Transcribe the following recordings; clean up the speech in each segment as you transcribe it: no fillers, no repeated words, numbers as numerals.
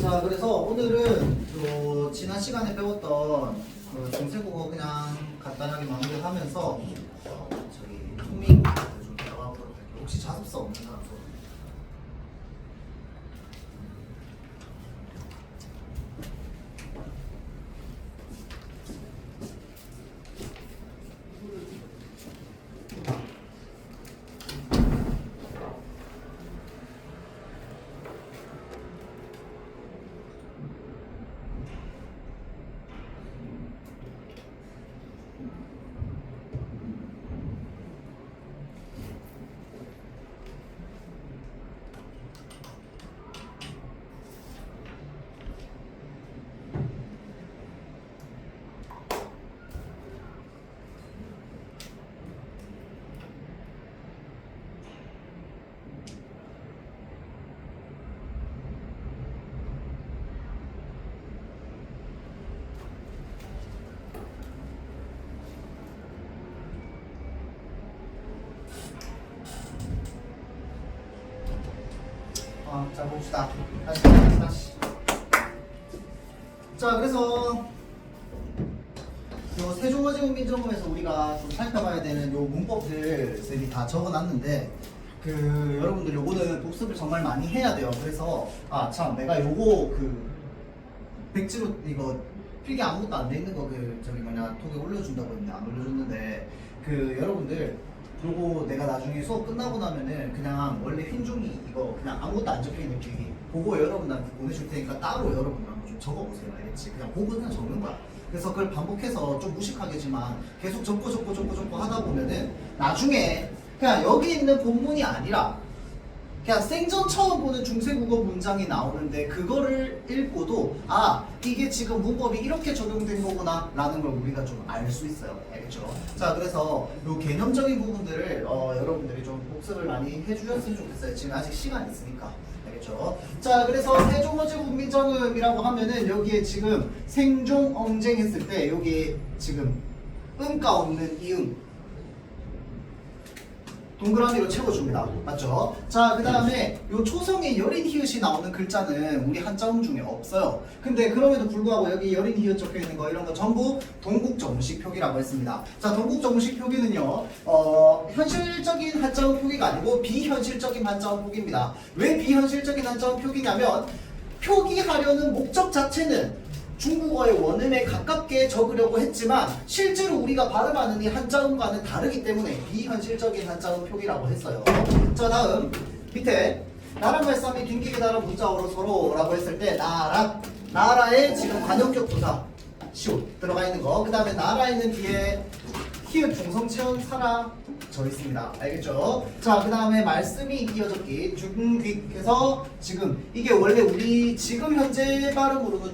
자, 그래서 오늘은 지난 시간에 배웠던 중세국어 그냥 간단하게 마무리하면서 저기 토믹 좀 들어가 보도록 할게요. 혹시 자습서 없는 사람 손? 자, 봅시다. 다시. 자, 그래서 요 세종어제국민정음에서 우리가 좀 살펴봐야 되는 요 문법들 쌤이 다 적어놨는데 여러분들 요거는 복습을 정말 많이 해야 돼요. 그래서 참 내가 요거 백지로 이거 필기 아무것도 안 돼 있는 거 톡에 올려준다고 했는데 안 올려줬는데 여러분들 그리고 내가 나중에 수업 끝나고 나면은 그냥 원래 흰종이 이거 그냥 아무것도 안 적혀있는 필기 그거 여러분들한테 보내줄 테니까 따로 여러분들 한번 좀 적어보세요. 알겠지? 그냥 보고 그냥 적는 거야. 그래서 그걸 반복해서 좀 무식하겠지만 계속 적고 하다 보면은 나중에 그냥 여기 있는 본문이 아니라 그냥 생전 처음 보는 중세국어 문장이 나오는데 그거를 읽고도 이게 지금 문법이 이렇게 적용된 거구나 라는 걸 우리가 좀 알 수 있어요. 알겠죠? 자, 그래서 요 개념적인 부분들을 여러분들이 좀 복습을 많이 해주셨으면 좋겠어요. 지금 아직 시간 있으니까. 알겠죠? 자, 그래서 세종어제국민정음이라고 하면은 여기에 지금 생종 엉쟁 했을 때 여기 지금 음가 없는 이음 동그라미로 채워줍니다. 맞죠? 자, 그 다음에 요 초성에 여린 히읗이 나오는 글자는 우리 한자음 중에 없어요. 근데 그럼에도 불구하고 여기 여린 히읗 적혀 있는 거 이런 거 전부 동국정식 표기라고 했습니다. 자, 동국정식 표기는요, 현실적인 한자음 표기가 아니고 비현실적인 한자음 표기입니다. 왜 비현실적인 한자음 표기냐면 표기하려는 목적 자체는 중국어의 원음에 가깝게 적으려고 했지만 실제로 우리가 발음하는 이 한자음과는 다르기 때문에 비현실적인 한자음 표기라고 했어요. 자, 다음 밑에 나라 말싸움이 긴기게 다른 문자어로 서로라고 했을 때 나라에 지금 관용격 부사 시옷 들어가 있는 거. 그 다음에 나라에는 뒤에 히읗 중성체온 사라져 있습니다. 알겠죠? 자, 그 다음에 말씀이 이어졌기 중귀해서 지금 이게 원래 우리 지금 현재 발음으로는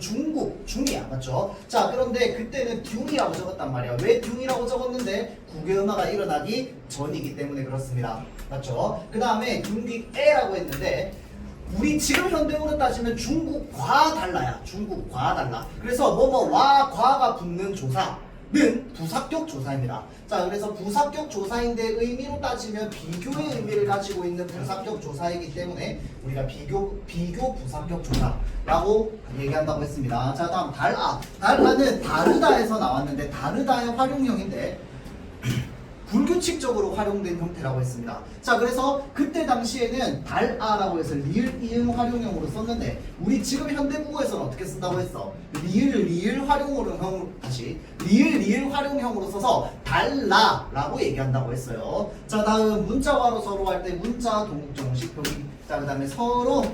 중이야. 맞죠? 자, 그런데 그때는 듀이라고 적었단 말이야. 왜 듀이라고 적었는데 국외음화가 일어나기 전이기 때문에 그렇습니다. 맞죠? 그 다음에 중귀에라고 했는데 우리 지금 현대어로 따지면 중국과 달라야. 중국과 달라. 그래서 뭐뭐와 과가 붙는 조사 는 부사격 조사입니다. 자, 그래서 부사격 조사인데 의미로 따지면 비교의 의미를 가지고 있는 부사격 조사이기 때문에 우리가 비교 부사격 조사라고 얘기한다고 했습니다. 자, 다음 달아는 다르다에서 나왔는데 다르다의 활용형인데 불규칙적으로 활용된 형태라고 했습니다. 자, 그래서 그때 당시에는 달아라고 해서 리을 이응 활용형으로 썼는데 우리 지금 현대국어에서는 어떻게 쓴다고 했어? 리을 활용형으로 써서 달라라고 얘기한다고 했어요. 자, 다음 문자와로 서로 할 때 문자 동국정식 표기. 자, 그 다음에 서로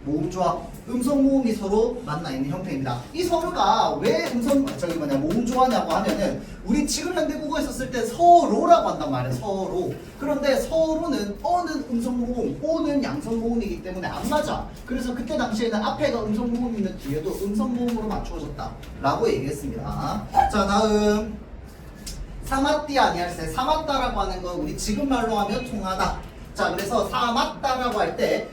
모음조합, 음성모음이 서로 만나 있는 형태입니다. 이 서로가 왜 모음조합냐고 하면은 우리 지금 현대국어에서 쓸 때 서로라고 한단 말이에요. 서로. 그런데 서로는 어는 음성모음, 오는 양성모음이기 때문에 안 맞아. 그래서 그때 당시에는 앞에가 음성모음이면 뒤에도 음성모음으로 맞추어졌다 라고 얘기했습니다. 자, 다음 사마띠 아니할세. 사마따라고 하는 건 우리 지금 말로 하면 통하다. 자, 그래서 사마따라고 할 때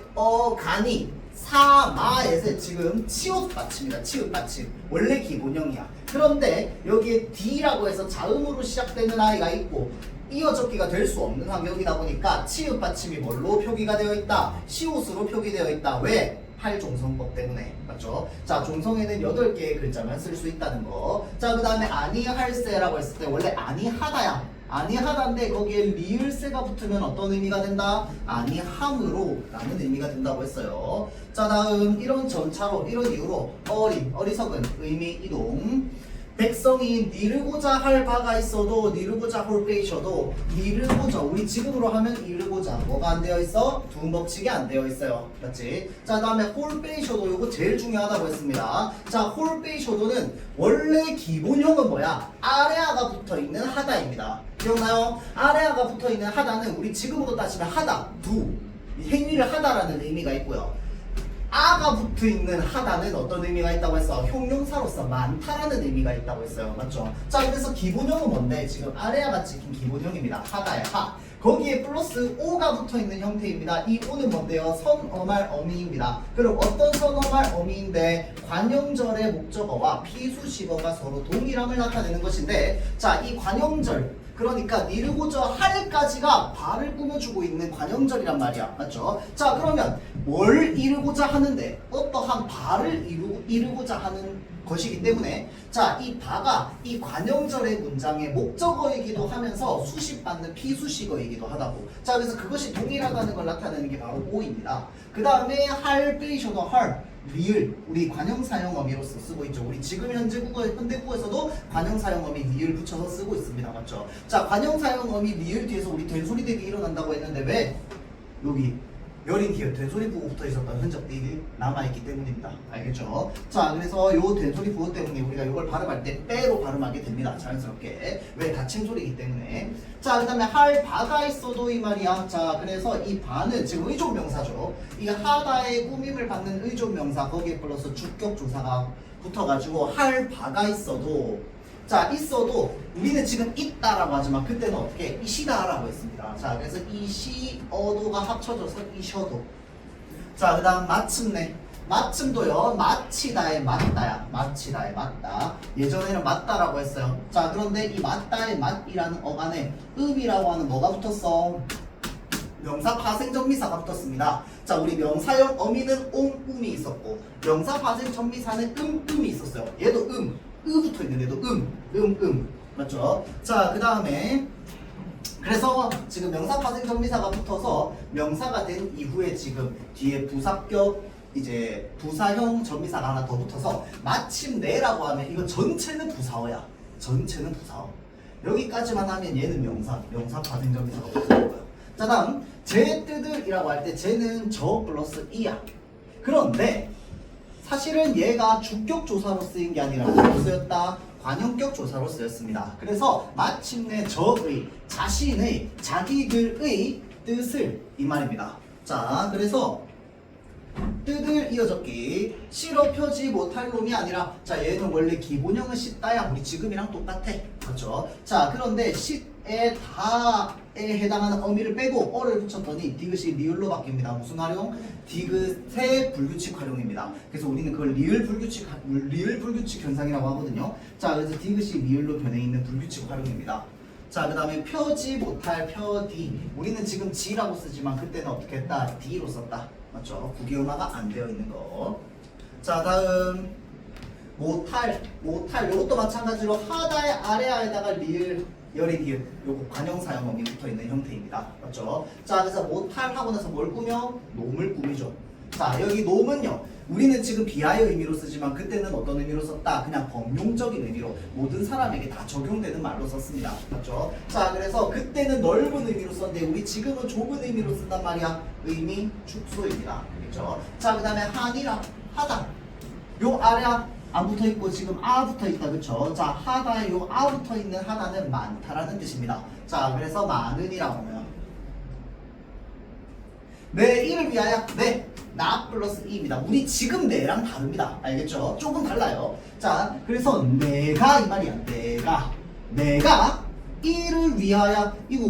간이 사마에서 지금 치읓 받침이다. 치읓 받침. 원래 기본형이야. 그런데 여기에 D라고 해서 자음으로 시작되는 아이가 있고 이어적기가 될 수 없는 환경이다 보니까 치읓 받침이 뭘로 표기가 되어 있다? 시옷으로 표기되어 있다. 왜? 팔종성법 때문에. 맞죠? 자, 종성에는 8개의 글자만 쓸 수 있다는 거. 자, 그 다음에 아니할세라고 했을 때 원래 아니하다야. 아니하다인데 거기에 리을세가 붙으면 어떤 의미가 된다? 아니함으로 라는 의미가 된다고 했어요. 자, 다음 이런 전차로 이런 이유로 어리석은 의미 이동. 백성이 니르고자 할 바가 있어도 니르고자 홀페이셔도 니르고자 우리 지금으로 하면 이르고자 뭐가 안 되어 있어? 두음법칙이 안 되어 있어요. 맞지? 자, 다음에 홀페이셔도 요거 제일 중요하다고 했습니다. 자, 홀페이셔도는 원래 기본형은 뭐야? 아래아가 붙어 있는 하다입니다. 기억나요? 아래아가 붙어 있는 하다는 우리 지금으로 따지면 하다, 행위를 하다라는 의미가 있고요. 아가 붙어있는 하다는 어떤 의미가 있다고 했어? 형용사로서 많다라는 의미가 있다고 했어요. 맞죠? 자, 그래서 기본형은 뭔데? 지금 아래아가 찍힌 기본형입니다. 하다의 하. 거기에 플러스 오가 붙어있는 형태입니다. 이 오는 뭔데요? 선어말 어미입니다. 그럼 어떤 선어말 어미인데 관형절의 목적어와 피수식어가 서로 동일함을 나타내는 것인데, 자, 이 관형절 그러니까 니르고자 할까지가 발을 꾸며주고 있는 관형절이란 말이야. 맞죠? 자, 그러면 뭘 이루고자 하는데 어떠한 발을 이루고자 하는 것이기 때문에, 자, 이 바가 이 관형절의 문장의 목적어이기도 하면서 수식받는 피수식어이기도 하다고. 자, 그래서 그것이 동일하다는 걸 나타내는 게 바로 오입니다. 그 다음에 할 빼이셔도 할 리을 우리 관형사용 어미로서 쓰고 있죠. 우리 지금 현재 현대국어에서도 관형사용 어미 리을 붙여서 쓰고 있습니다. 맞죠? 자, 관형사용 어미 리을 뒤에서 우리 된소리대기 일어난다고 했는데 왜 여기 여린 뒤에 된소리 부호 붙어 있었던 흔적들이 남아있기 때문입니다. 알겠죠? 자, 그래서 요 된소리 부호 때문에 우리가 이걸 발음할 때 빼로 발음하게 됩니다. 자연스럽게. 왜? 닫힌 소리이기 때문에. 자, 그 다음에 할 바가 있어도 이 말이야. 자, 그래서 이 바는 지금 의존명사죠. 이 하다의 꾸밈을 받는 의존명사 거기에 플러스 주격조사가 붙어가지고 할 바가 있어도, 자, 있어도 우리는 지금 있다라고 하지만 그때는 어떻게? 이시다라고 했습니다. 자, 그래서 이시어도가 합쳐져서 이셔도. 자, 그 다음 마침내. 마침도요, 마치다의 맞다야. 마치다의 맞다. 예전에는 맞다라고 했어요. 자, 그런데 이 맞다의 맞이라는 어간에 음이라고 하는 뭐가 붙었어? 명사 파생 전미사가 붙었습니다. 자, 우리 명사형 어미는 음이 있었고 명사 파생 전미사는 음이 있었어요. 얘도 붙어 있는 애도 맞죠? 자, 그 다음에 그래서 지금 명사 파생 전미사가 붙어서 명사가 된 이후에 지금 뒤에 부사격 이제 부사형 전미사가 하나 더 붙어서 마침내라고 하면 이거 전체는 부사어야. 전체는 부사어. 여기까지만 하면 얘는 명사 파생 전미사가 붙는 거예요. 자, 다음 제 뜻을이라고 할 때 쟤는 저 플러스 이야. 그런데 사실은 얘가 주격 조사로 쓰인 게 아니라 뭐로 쓰였다? 관형격 조사로 쓰였습니다. 그래서 마침내 저의, 자신의, 자기들의 뜻을 이 말입니다. 자, 그래서 뜻을 이어적기 시로 펴지 못할 놈이 아니라, 자, 얘는 원래 기본형은 씻다야. 우리 지금이랑 똑같아. 그렇죠? 자, 그런데 씻에 다에 해당하는 어미를 빼고 어를 붙였더니 디귿이 리을로 바뀝니다. 무슨 활용? 디귿의 불규칙 활용입니다. 그래서 우리는 그걸 리을 불규칙 현상이라고 하거든요. 자, 그래서 디귿이 리을로 변해 있는 불규칙 활용입니다. 자, 그 다음에 펴지 못할 펴디. 우리는 지금 지라고 쓰지만 그때는 어떻게 했다? D로 썼다. 맞죠? 국이음화가 안 되어 있는 거. 자, 다음 못할 요것도 마찬가지로 하다의 아래아에다가 리을 열이 디귿 요거 관형사형어미 붙어있는 형태입니다. 맞죠? 자, 그래서 못할 하고 나서 뭘 꾸며? 놈을 꾸미죠. 자, 여기 놈은요, 우리는 지금 비하의 의미로 쓰지만 그때는 어떤 의미로 썼다? 그냥 범용적인 의미로 모든 사람에게 다 적용되는 말로 썼습니다. 맞죠? 자, 그래서 그때는 넓은 의미로 썼는데 우리 지금은 좁은 의미로 쓴단 말이야. 의미 축소입니다. 그렇죠? 자, 그 다음에 한이라 하다. 요 아래 안 붙어있고 지금 아 붙어있다. 그쵸? 자, 하다에 요 아 붙어있는 하다는 많다라는 뜻입니다. 자, 그래서 많은이라고 하면 내 이를 위하여 나 플러스 이입니다. 우리 지금 내랑 다릅니다. 알겠죠? 조금 달라요. 자, 그래서 내가 이 말이야. 내가 이를 위하여. 이거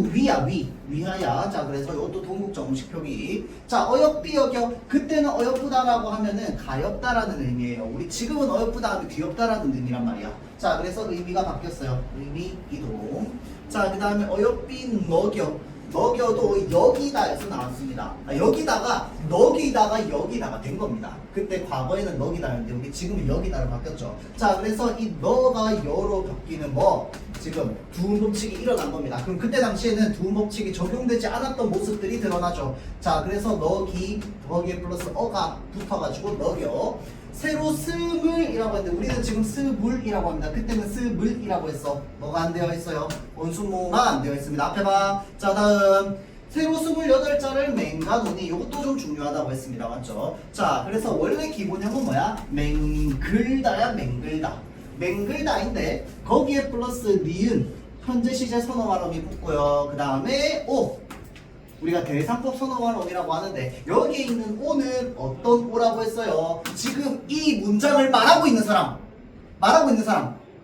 위하여. 자, 그래서 이것도 동국정식 표기. 자, 어여삐여겨. 그때는 어여쁘다라고 하면은 가엾다라는 의미예요. 우리 지금은 어여쁘다 하면 귀엽다라는 의미란 말이야. 자, 그래서 의미가 바뀌었어요. 의미 이동. 자, 그 다음에 어여삐 너겨. 너겨도 여기다에서 나왔습니다. 여기다가 여기다가 된 겁니다. 그때 과거에는 너기다였는데 여기 지금은 여기다로 바뀌었죠. 자, 그래서 이 너가 여로 바뀌는 뭐 지금 두음 법칙이 일어난 겁니다. 그럼 그때 당시에는 두음 법칙이 적용되지 않았던 모습들이 드러나죠. 자, 그래서 너기 거기에 플러스 어가 붙어가지고 너겨. 새로 스물이라고 했는데 우리는 지금 스물이라고 합니다. 그때는 스물이라고 했어. 뭐가 안 되어 있어요? 원순모가 안 되어 있습니다. 앞에 봐. 자, 다음 새로 28자를 맹가노니 이것도 좀 중요하다고 했습니다. 맞죠? 자, 그래서 원래 기본형은 뭐야? 맹글다야 맹글다. 맹글다인데 거기에 플러스 니은 현재 시제 선어 발음이 붙고요. 그 다음에 오 우리가 대상법 선어관 어이라고 하는데 여기에 있는 오는 어떤 오라고 했어요? 지금 이 문장을 말하고 있는 사람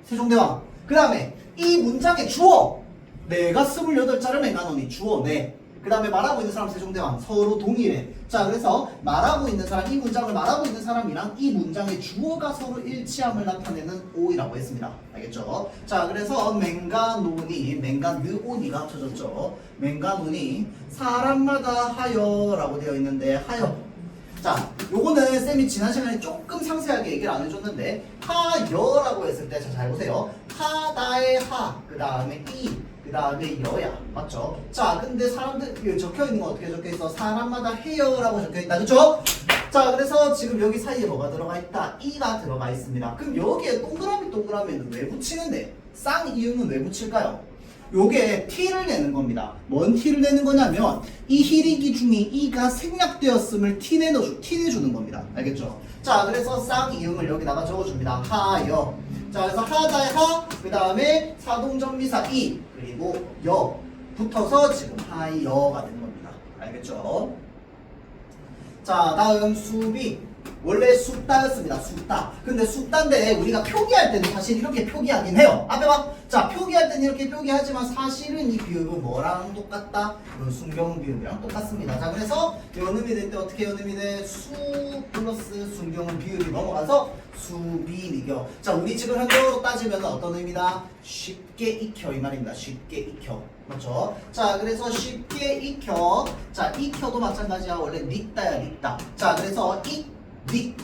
세종대왕. 그 다음에 이 문장의 주어 내가 28자를 맹가노니 주어 네. 그 다음에 말하고 있는 사람 세종대왕 서로 동일해. 자, 그래서 말하고 있는 사람 이 문장을 말하고 있는 사람이랑 이 문장의 주어가 서로 일치함을 나타내는 오이라고 했습니다. 알겠죠? 자, 그래서 맹가노니 맹가느오니가 합쳐졌죠. 맹가노니 사람마다 하여라고 되어 있는데 하여. 자, 요거는 쌤이 지난 시간에 조금 상세하게 얘기를 안 해줬는데 하여라고 했을 때 잘 보세요. 하다의 하, 그 다음에 이, 그 다음에 여야. 맞죠? 자, 근데 사람들 적혀있는 거 어떻게 적혀있어? 사람마다 해여라고 적혀있다. 그쵸? 자, 그래서 지금 여기 사이에 뭐가 들어가 있다? 이가 들어가 있습니다. 그럼 여기에 동그라미는 왜 붙이는데? 쌍이음은 왜 붙일까요? 요게 t를 내는 겁니다. 뭔 t를 내는 거냐면 이 히리기 중에 이가 생략되었음을 t 내주는 겁니다. 알겠죠? 자, 그래서 쌍이음을 여기다가 적어줍니다. 하여. 자, 그래서 하다의 하, 그 다음에 사동정미사 이, 그리고 여 붙어서 지금 하여가 되는 겁니다. 알겠죠? 자, 다음 수비. 원래 숫다였습니다. 숫다. 근데 숫다인데 우리가 표기할 때는 사실 이렇게 표기하긴 해요. 앞에 봐. 자, 표기할 때는 이렇게 표기하지만 사실은 이 비읍은 뭐랑 똑같다? 순경 비읍이랑 똑같습니다. 자, 그래서 연음이 될 때 어떻게 연음이 돼? 수 플러스 순경 비읍이 넘어가서 수비니겨. 자, 우리 지금 현재로 따지면 어떤 의미다? 쉽게 익혀 이 말입니다. 쉽게 익혀. 그렇죠? 자, 그래서 쉽게 익혀. 자, 익혀도 마찬가지야. 원래 닉다야 닉다. 자, 그래서 닉.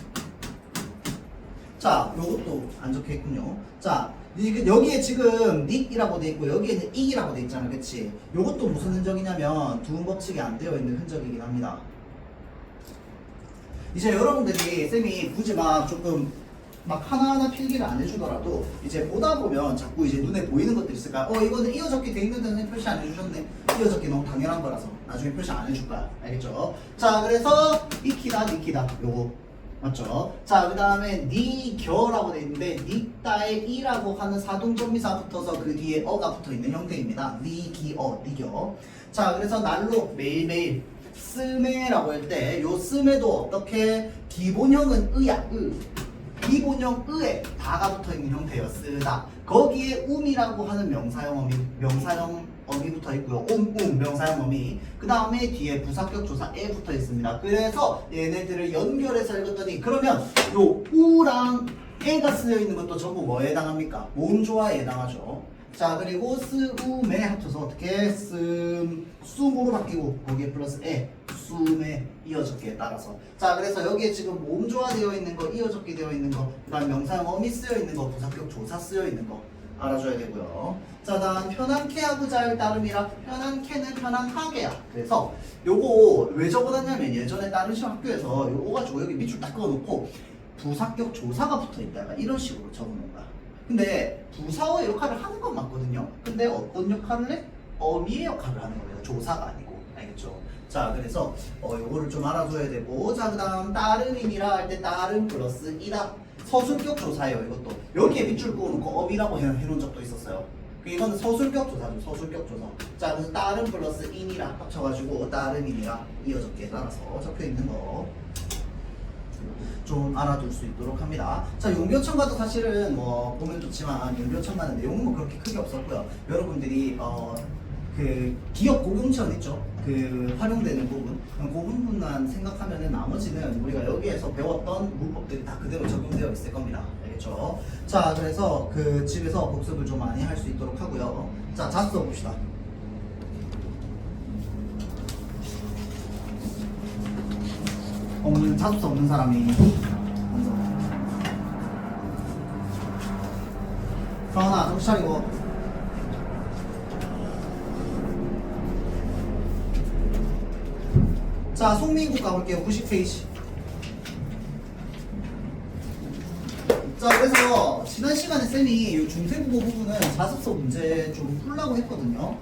자, 요것도 안 적혀 있군요. 자, 여기에 지금 닉이라고 돼 있고 여기에는 익이라고 돼 있잖아. 그치? 요것도 무슨 흔적이냐면 두음 법칙이 안 되어 있는 흔적이긴 합니다. 이제 여러분들이 쌤이 굳이 막 조금 막 하나하나 필기를 안 해주더라도 이제 보다 보면 자꾸 이제 눈에 보이는 것들이 있을까? 이거는 이어 적기 돼 있는데 표시 안 해주셨네. 이어 적기 너무 당연한 거라서 나중에 표시 안 해줄 거야. 알겠죠? 자, 그래서 익히다 니키다 요거 맞죠? 자, 그 다음에 니겨라고 돼 있는데 닉다의 이라고 하는 사동전미사 붙어서 그 뒤에 어가 붙어 있는 형태입니다. 니기어, 니겨. 자, 그래서 날로 매일매일 쓰메라고 할 때 요 쓰메도 어떻게 기본형은 으야 기본형 으에 다가 붙어 있는 형태예요. 쓰다. 거기에 um이라고 하는 명사형 어미 붙어 있고요. 명사형 어미. 그 다음에 뒤에 부사격 조사 에 붙어 있습니다. 그래서 얘네들을 연결해서 읽었더니 그러면 요 우랑 에가 쓰여 있는 것도 전부 뭐에 해당합니까? 모음조화에 해당하죠. 자, 그리고 쓰우메 합쳐서 어떻게 씀으로 바뀌고 거기에 플러스 에 숨에 이어적기에 따라서. 자, 그래서 여기에 지금 모음조화 되어 있는 거, 이어적기 되어 있는 거, 그 다음 명사형 어미 쓰여 있는 거, 부사격 조사 쓰여 있는 거 알아줘야 되고요. 자, 다음 편안케 하고 잘 따름이라 편안케는 편안하게야. 그래서 요거 왜 적어놨냐면 예전에 다른 시험 학교에서 요거 가지고 여기 밑줄 딱 그어놓고 부사격 조사가 붙어있다 이런 식으로 적어놓은 거야. 근데 부사어의 역할을 하는 건 맞거든요. 근데 어떤 역할을 해? 어미의 역할을 하는 겁니다. 조사가 아니고. 알겠죠? 자, 그래서 요거를 좀 알아줘야 되고. 자, 그 다음 따름이니라 할 때 따름 플러스 이다. 서술격 조사예요. 이것도 여기에 밑줄 그어놓고 어미라고 해놓은 적도 있었어요. 이거는 서술격 조사죠. 서술격 조사. 자, 그래서 따름 플러스 인이랑 합쳐가지고 따름이니라 이어적기에 따라서 적혀있는 거 좀 알아둘 수 있도록 합니다. 자, 용교천가도 사실은 뭐 보면 좋지만 용교천가는 내용은 뭐 그렇게 크게 없었고요. 여러분들이 그 기억 고용천 있죠? 그 활용되는 부분 그 부분만 생각하면은 나머지는 우리가 여기에서 배웠던 문법들이 다 그대로 적용되어 있을 겁니다. 알겠죠? 자, 그래서 그 집에서 복습을 좀 많이 할 수 있도록 하고요. 자, 자수 봅시다. 자습서 없는 사람이 먼저. 성환아 정신 차리고. 자, 송민국 가볼게요. 90페이지. 자, 그래서 지난 시간에 쌤이 이 중세국어 부분은 자습서 문제 좀 풀라고 했거든요.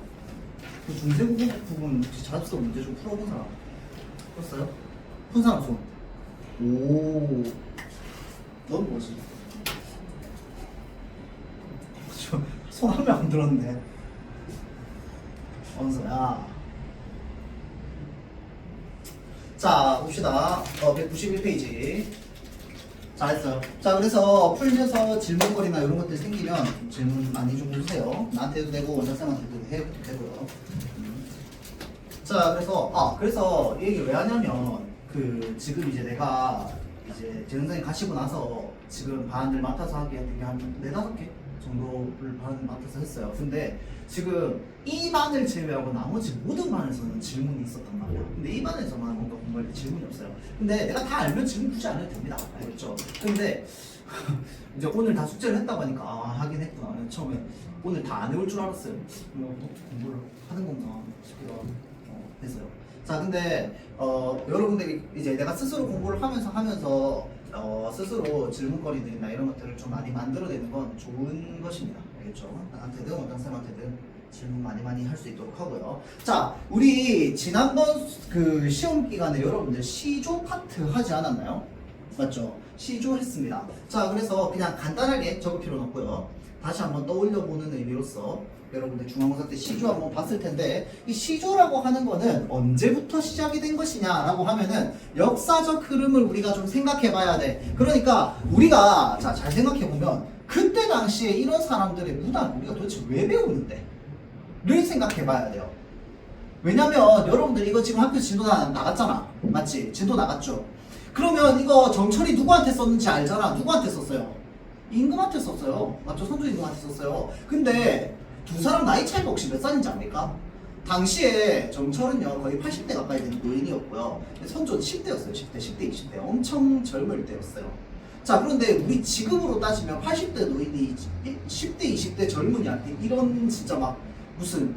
그 중세국어 부분 혹시 자습서 문제 좀 풀어본 사람? 풀었어요? 푼 사람 손. 오, 넌 뭐지? 손 한 명 안 들었네. 언서야. 자, 봅시다. 191페이지. 자, 했어요. 자, 그래서 풀면서 질문거리나 이런 것들 생기면 질문 많이 좀 해주세요. 나한테도 되고, 원장쌤한테도 해도 되고요. 자, 그래서 이 얘기 왜 하냐면, 지금 이제 내가 이제 재능선생님 가시고 나서 지금 반을 맡아서 하게 되게 한 4-5개 정도를 반을 맡아서 했어요. 근데 지금 이 반을 제외하고 나머지 모든 반에서는 질문이 있었단 말이야. 근데 이 반에서만 뭔가 공부할 때 질문이 없어요. 근데 내가 다 알면 질문 굳이 안 해도 됩니다. 알겠죠? 근데 이제 오늘 다 숙제를 했다고 하니까 하긴 했구나. 처음에 오늘 다 안 해올 줄 알았어요. 공부를 하는 건가 싶기도 하고 했어요. 자, 근데 여러분들이 이제 내가 스스로 공부를 하면서 스스로 질문거리들이나 이런 것들을 좀 많이 만들어내는 건 좋은 것입니다. 알겠죠? 나한테든 원장쌤한테든 질문 많이 할 수 있도록 하고요. 자, 우리 지난번 그 시험 기간에 여러분들 시조 파트 하지 않았나요? 맞죠? 시조 했습니다. 자, 그래서 그냥 간단하게 적을 필요는 없고요. 다시 한번 떠올려보는 의미로서 여러분들 중간고사 때 시조 한번 봤을 텐데, 이 시조라고 하는 거는 언제부터 시작이 된 것이냐라고 하면은 역사적 흐름을 우리가 좀 생각해 봐야 돼. 그러니까 우리가 잘 생각해 보면 그때 당시에 이런 사람들의 문화를 우리가 도대체 왜 배우는데? 를 생각해 봐야 돼요. 왜냐면 여러분들 이거 지금 학교 진도 나갔잖아. 맞지? 진도 나갔죠? 그러면 이거 정철이 누구한테 썼는지 알잖아. 누구한테 썼어요? 임금한테 썼어요. 맞죠? 선조 임금한테 썼어요. 근데 두 사람 나이 차이가 혹시 몇 살인지 압니까? 당시에 정철은요 거의 80대 가까이 되는 노인이었고요. 선조는 10대였어요. 10대, 20대. 엄청 젊을 때였어요. 자, 그런데 우리 지금으로 따지면 80대 노인이 10대, 20대 젊은이한테 이런 진짜 막 무슨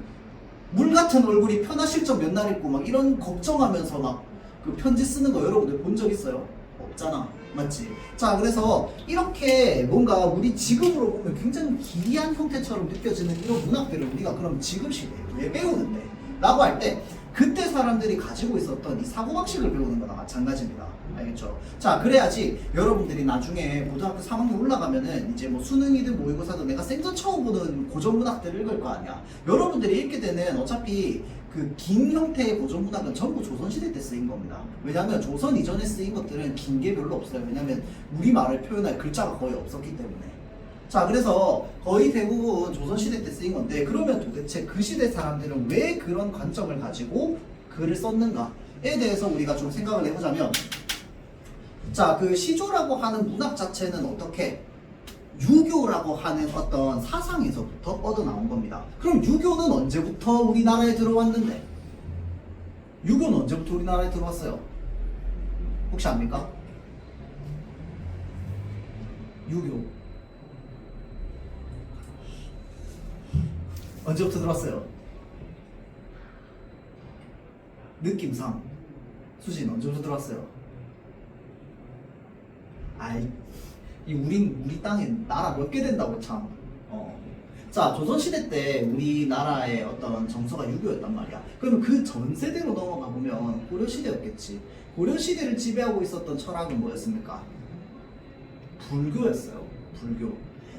물 같은 얼굴이 편하실적 몇 날 있고 막 이런 걱정하면서 막 그 편지 쓰는 거 여러분들 본 적 있어요? 없잖아. 맞지? 자, 그래서 이렇게 뭔가 우리 지금으로 보면 굉장히 기이한 형태처럼 느껴지는 이런 문학들을 우리가 그럼 지금 시대에 왜 배우는데? 라고 할 때 그때 사람들이 가지고 있었던 이 사고방식을 배우는 거나 마찬가지입니다. 알겠죠? 자, 그래야지 여러분들이 나중에 고등학교 3학년 올라가면은 이제 뭐 수능이든 모의고사든 내가 생전 처음 보는 고전문학들을 읽을 거 아니야. 여러분들이 읽게 되는 어차피 그 긴 형태의 고전문학은 전부 조선시대 때 쓰인 겁니다. 왜냐하면 조선 이전에 쓰인 것들은 긴 게 별로 없어요. 왜냐하면 우리말을 표현할 글자가 거의 없었기 때문에. 자, 그래서 거의 대부분 조선시대 때 쓰인 건데, 그러면 도대체 그 시대 사람들은 왜 그런 관점을 가지고 글을 썼는가에 대해서 우리가 좀 생각을 해보자면, 자, 그 시조라고 하는 문학 자체는 어떻게 유교라고 하는 어떤 사상에서부터 얻어나온 겁니다. 그럼 유교는 언제부터 우리나라에 들어왔는데? 유교는 언제부터 우리나라에 들어왔어요? 혹시 압니까? 유교 언제부터 들어왔어요? 느낌상 수진 언제부터 들어왔어요? 아이, 우리 땅에 나라 몇 개 된다고 참. 자, 조선시대 때 우리나라의 어떤 정서가 유교였단 말이야. 그러면 그 전 세대로 넘어가 보면 고려시대였겠지. 고려시대를 지배하고 있었던 철학은 뭐였습니까? 불교였어요. 불교.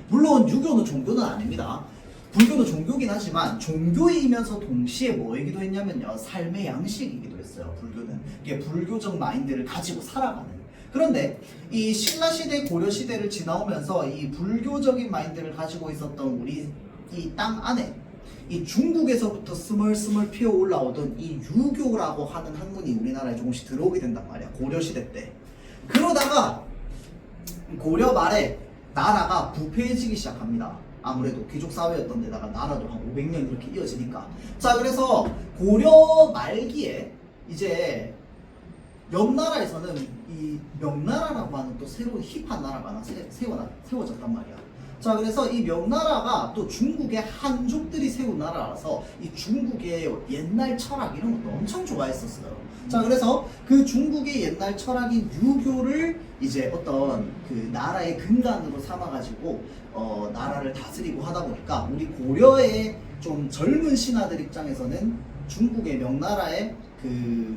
물론 유교는 종교는 아닙니다. 불교는 종교긴 하지만 종교이면서 동시에 뭐이기도 했냐면요, 삶의 양식이기도 했어요. 불교는 이게 불교적 마인드를 가지고 살아가는. 그런데 이 신라시대, 고려시대를 지나오면서 이 불교적인 마인드를 가지고 있었던 우리 이 땅 안에 이 중국에서부터 스멀스멀 피어 올라오던 이 유교라고 하는 학문이 우리나라에 조금씩 들어오게 된단 말이야. 고려시대 때. 그러다가 고려 말에 나라가 부패해지기 시작합니다. 아무래도 귀족사회였던 데다가 나라도 한 500년 이렇게 이어지니까. 자, 그래서 고려 말기에 이제 옆 나라에서는 이 명나라라고 하는 또 새로운 힙한 나라가 하나 세워졌단 말이야. 자, 그래서 이 명나라가 또 중국의 한족들이 세운 나라라서 이 중국의 옛날 철학 이런 것도 엄청 좋아했었어요. 자, 그래서 그 중국의 옛날 철학인 유교를 이제 어떤 그 나라의 근간으로 삼아가지고 나라를 다스리고 하다 보니까 우리 고려의 좀 젊은 신하들 입장에서는 중국의 명나라에 그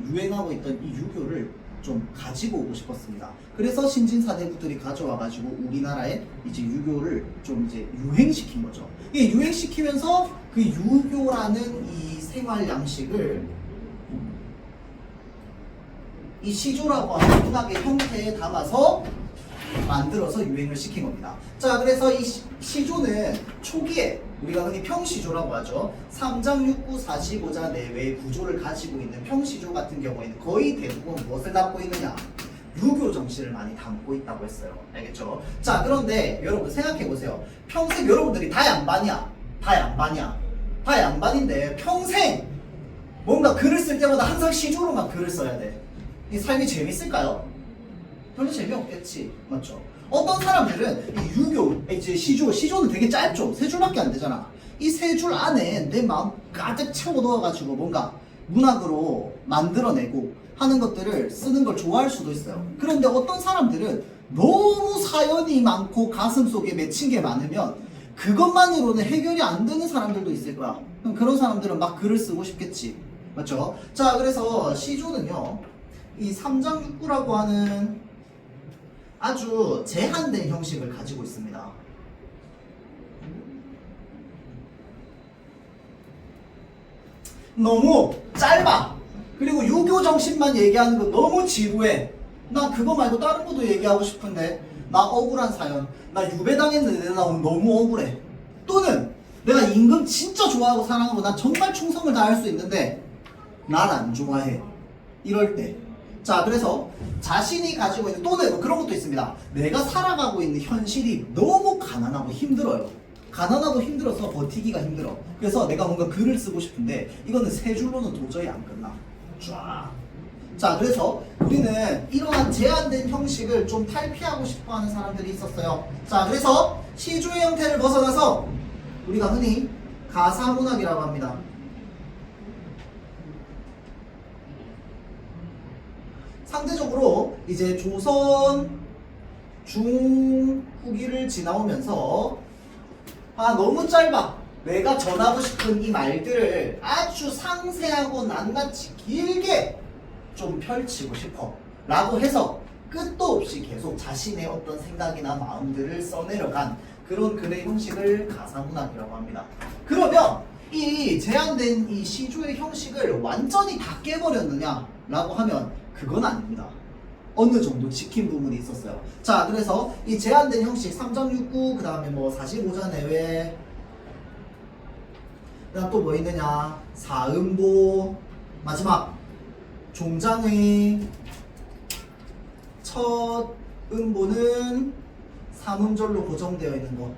유행하고 있던 이 유교를 좀 가지고 오고 싶었습니다. 그래서 신진사대부들이 가져와가지고 우리나라에 이제 유교를 좀 이제 유행시킨 거죠. 이 유행시키면서 그 유교라는 이 생활 양식을 이 시조라고 하는 문학의 형태에 담아서 만들어서 유행을 시킨 겁니다. 자, 그래서 이 시조는 초기에 우리가 흔히 평시조라고 하죠. 3장 6구 45자 내외의 구조를 가지고 있는 평시조 같은 경우에는 거의 대부분 무엇을 담고 있느냐? 유교 정신을 많이 담고 있다고 했어요. 알겠죠? 자, 그런데 여러분 생각해보세요. 평생 여러분들이 다 양반이야. 다 양반이야. 다 양반인데 평생 뭔가 글을 쓸 때마다 항상 시조로만 글을 써야 돼. 이 삶이 재밌을까요? 별로 재미없겠지. 맞죠? 어떤 사람들은 이 유교, 이제 시조는 되게 짧죠? 3줄밖에 안 되잖아. 이 3줄 안에 내 마음 가득 채워 넣어가지고 뭔가 문학으로 만들어내고 하는 것들을 쓰는 걸 좋아할 수도 있어요. 그런데 어떤 사람들은 너무 사연이 많고 가슴 속에 맺힌 게 많으면 그것만으로는 해결이 안 되는 사람들도 있을 거야. 그런 사람들은 막 글을 쓰고 싶겠지. 맞죠? 자, 그래서 시조는요, 이 3장 6구라고 하는 아주 제한된 형식을 가지고 있습니다. 너무 짧아. 그리고 유교 정신만 얘기하는 거 너무 지루해. 나 그거 말고 다른 것도 얘기하고 싶은데 나 억울한 사연, 나 유배당했는데 나 너무 억울해. 또는 내가 임금 진짜 좋아하고 사랑하고 난 정말 충성을 다할 수 있는데 날 안 좋아해. 이럴 때, 자, 그래서 자신이 가지고 있는, 또는 뭐 그런 것도 있습니다. 내가 살아가고 있는 현실이 너무 가난하고 힘들어요. 가난하고 힘들어서 버티기가 힘들어. 그래서 내가 뭔가 글을 쓰고 싶은데 이거는 3줄로는 도저히 안 끝나. 쫙. 자, 그래서 우리는 이러한 제한된 형식을 좀 탈피하고 싶어하는 사람들이 있었어요. 자, 그래서 시조의 형태를 벗어나서 우리가 흔히 가사문학이라고 합니다. 상대적으로 이제 조선 중후기를 지나오면서 너무 짧아. 내가 전하고 싶은 이 말들을 아주 상세하고 낱낱이 길게 좀 펼치고 싶어 라고 해서 끝도 없이 계속 자신의 어떤 생각이나 마음들을 써내려간 그런 글의 형식을 가사문학이라고 합니다. 그러면 이 제한된 이 시조의 형식을 완전히 다 깨버렸느냐 라고 하면 그건 아닙니다. 어느 정도 지킨 부분이 있었어요. 자, 그래서 이 제한된 형식 3.69, 그 다음에 뭐 45자 내외, 그 다음 또 뭐 있느냐, 사음보, 마지막 종장의 첫 음보는 3음절로 고정되어 있는 거.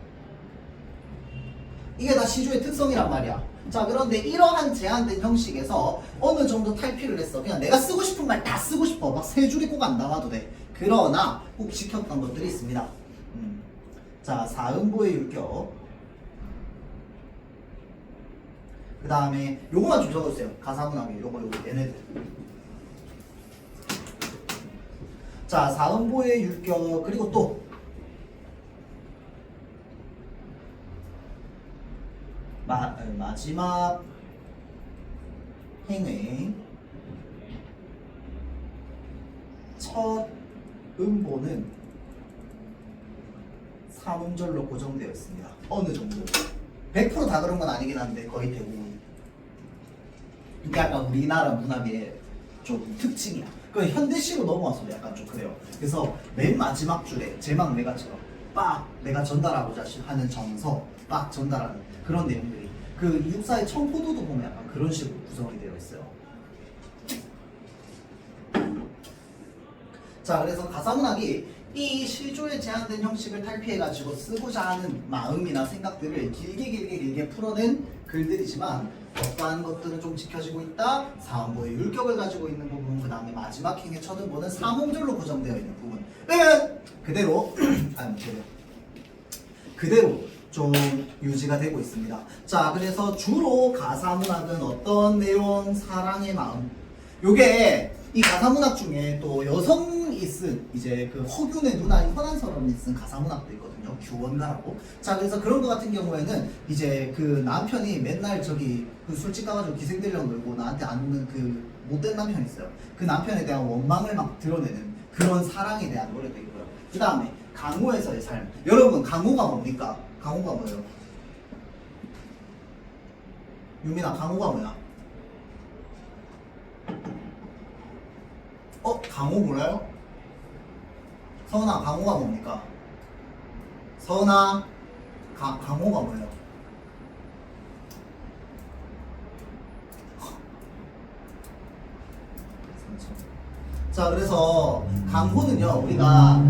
이게 다 시조의 특성이란 말이야. 자, 그런데 이러한 제한된 형식에서 어느 정도 탈피를 했어. 그냥 내가 쓰고 싶은 말 다 쓰고 싶어. 막 3줄이 꼭 안 나와도 돼. 그러나 꼭 지켰던 것들이 있습니다. 자, 사음보의 율격. 그 다음에 요거만 좀 적어주세요. 가사문학에 요거 얘네들. 자, 사음보의 율격. 그리고 또 마지막 행의 첫 음보는 3음절로 고정되어 있습니다. 어느 정도 100% 다 그런 건 아니긴 한데 거의 대부분. 이게 약간 우리나라 문학의 좀 특징이야. 그 현대시로 넘어와서 약간 좀 그래요. 그래서 맨 마지막 줄에 제막 내가처럼 빡 내가 전달하고자 하는 정서 빡 전달하는 그런 내용들이 그 이육사의 청포도도 보면 약간 그런 식으로 구성이 되어 있어요. 자, 그래서 가사문학이 이 시조에 제한된 형식을 탈피해가지고 쓰고자 하는 마음이나 생각들을 길게 풀어낸 글들이지만 어떠한 것들은 좀 지켜지고 있다. 사음보의 율격을 가지고 있는 부분, 그 다음에 마지막 마지막 행의 첫 음보는 삼음절로 고정되어 있는 부분은 그대로 그대로 좀 유지가 되고 있습니다. 자, 그래서 주로 가사문학은 어떤 내용? 사랑의 마음. 요게 이 가사문학 중에 또 여성이 쓴 이제 그 허균의 누나인 현한서람이 쓴 가사문학도 있거든요. 규원가라고. 자, 그래서 그런 거 같은 경우에는 이제 그 남편이 맨날 저기 그 술집 가가지고 기생들이랑 놀고 나한테 안 오는 그 못된 남편이 있어요. 그 남편에 대한 원망을 막 드러내는 그런 사랑에 대한 노래도 있고요. 그 다음에 강호에서의 삶. 여러분, 강호가 뭡니까? 강호가 뭐예요? 유민아, 강호가 뭐야? 강호 몰라요? 서은아, 강호가 뭡니까? 서은아, 강호가 뭐예요? 자, 그래서 강호는요, 우리가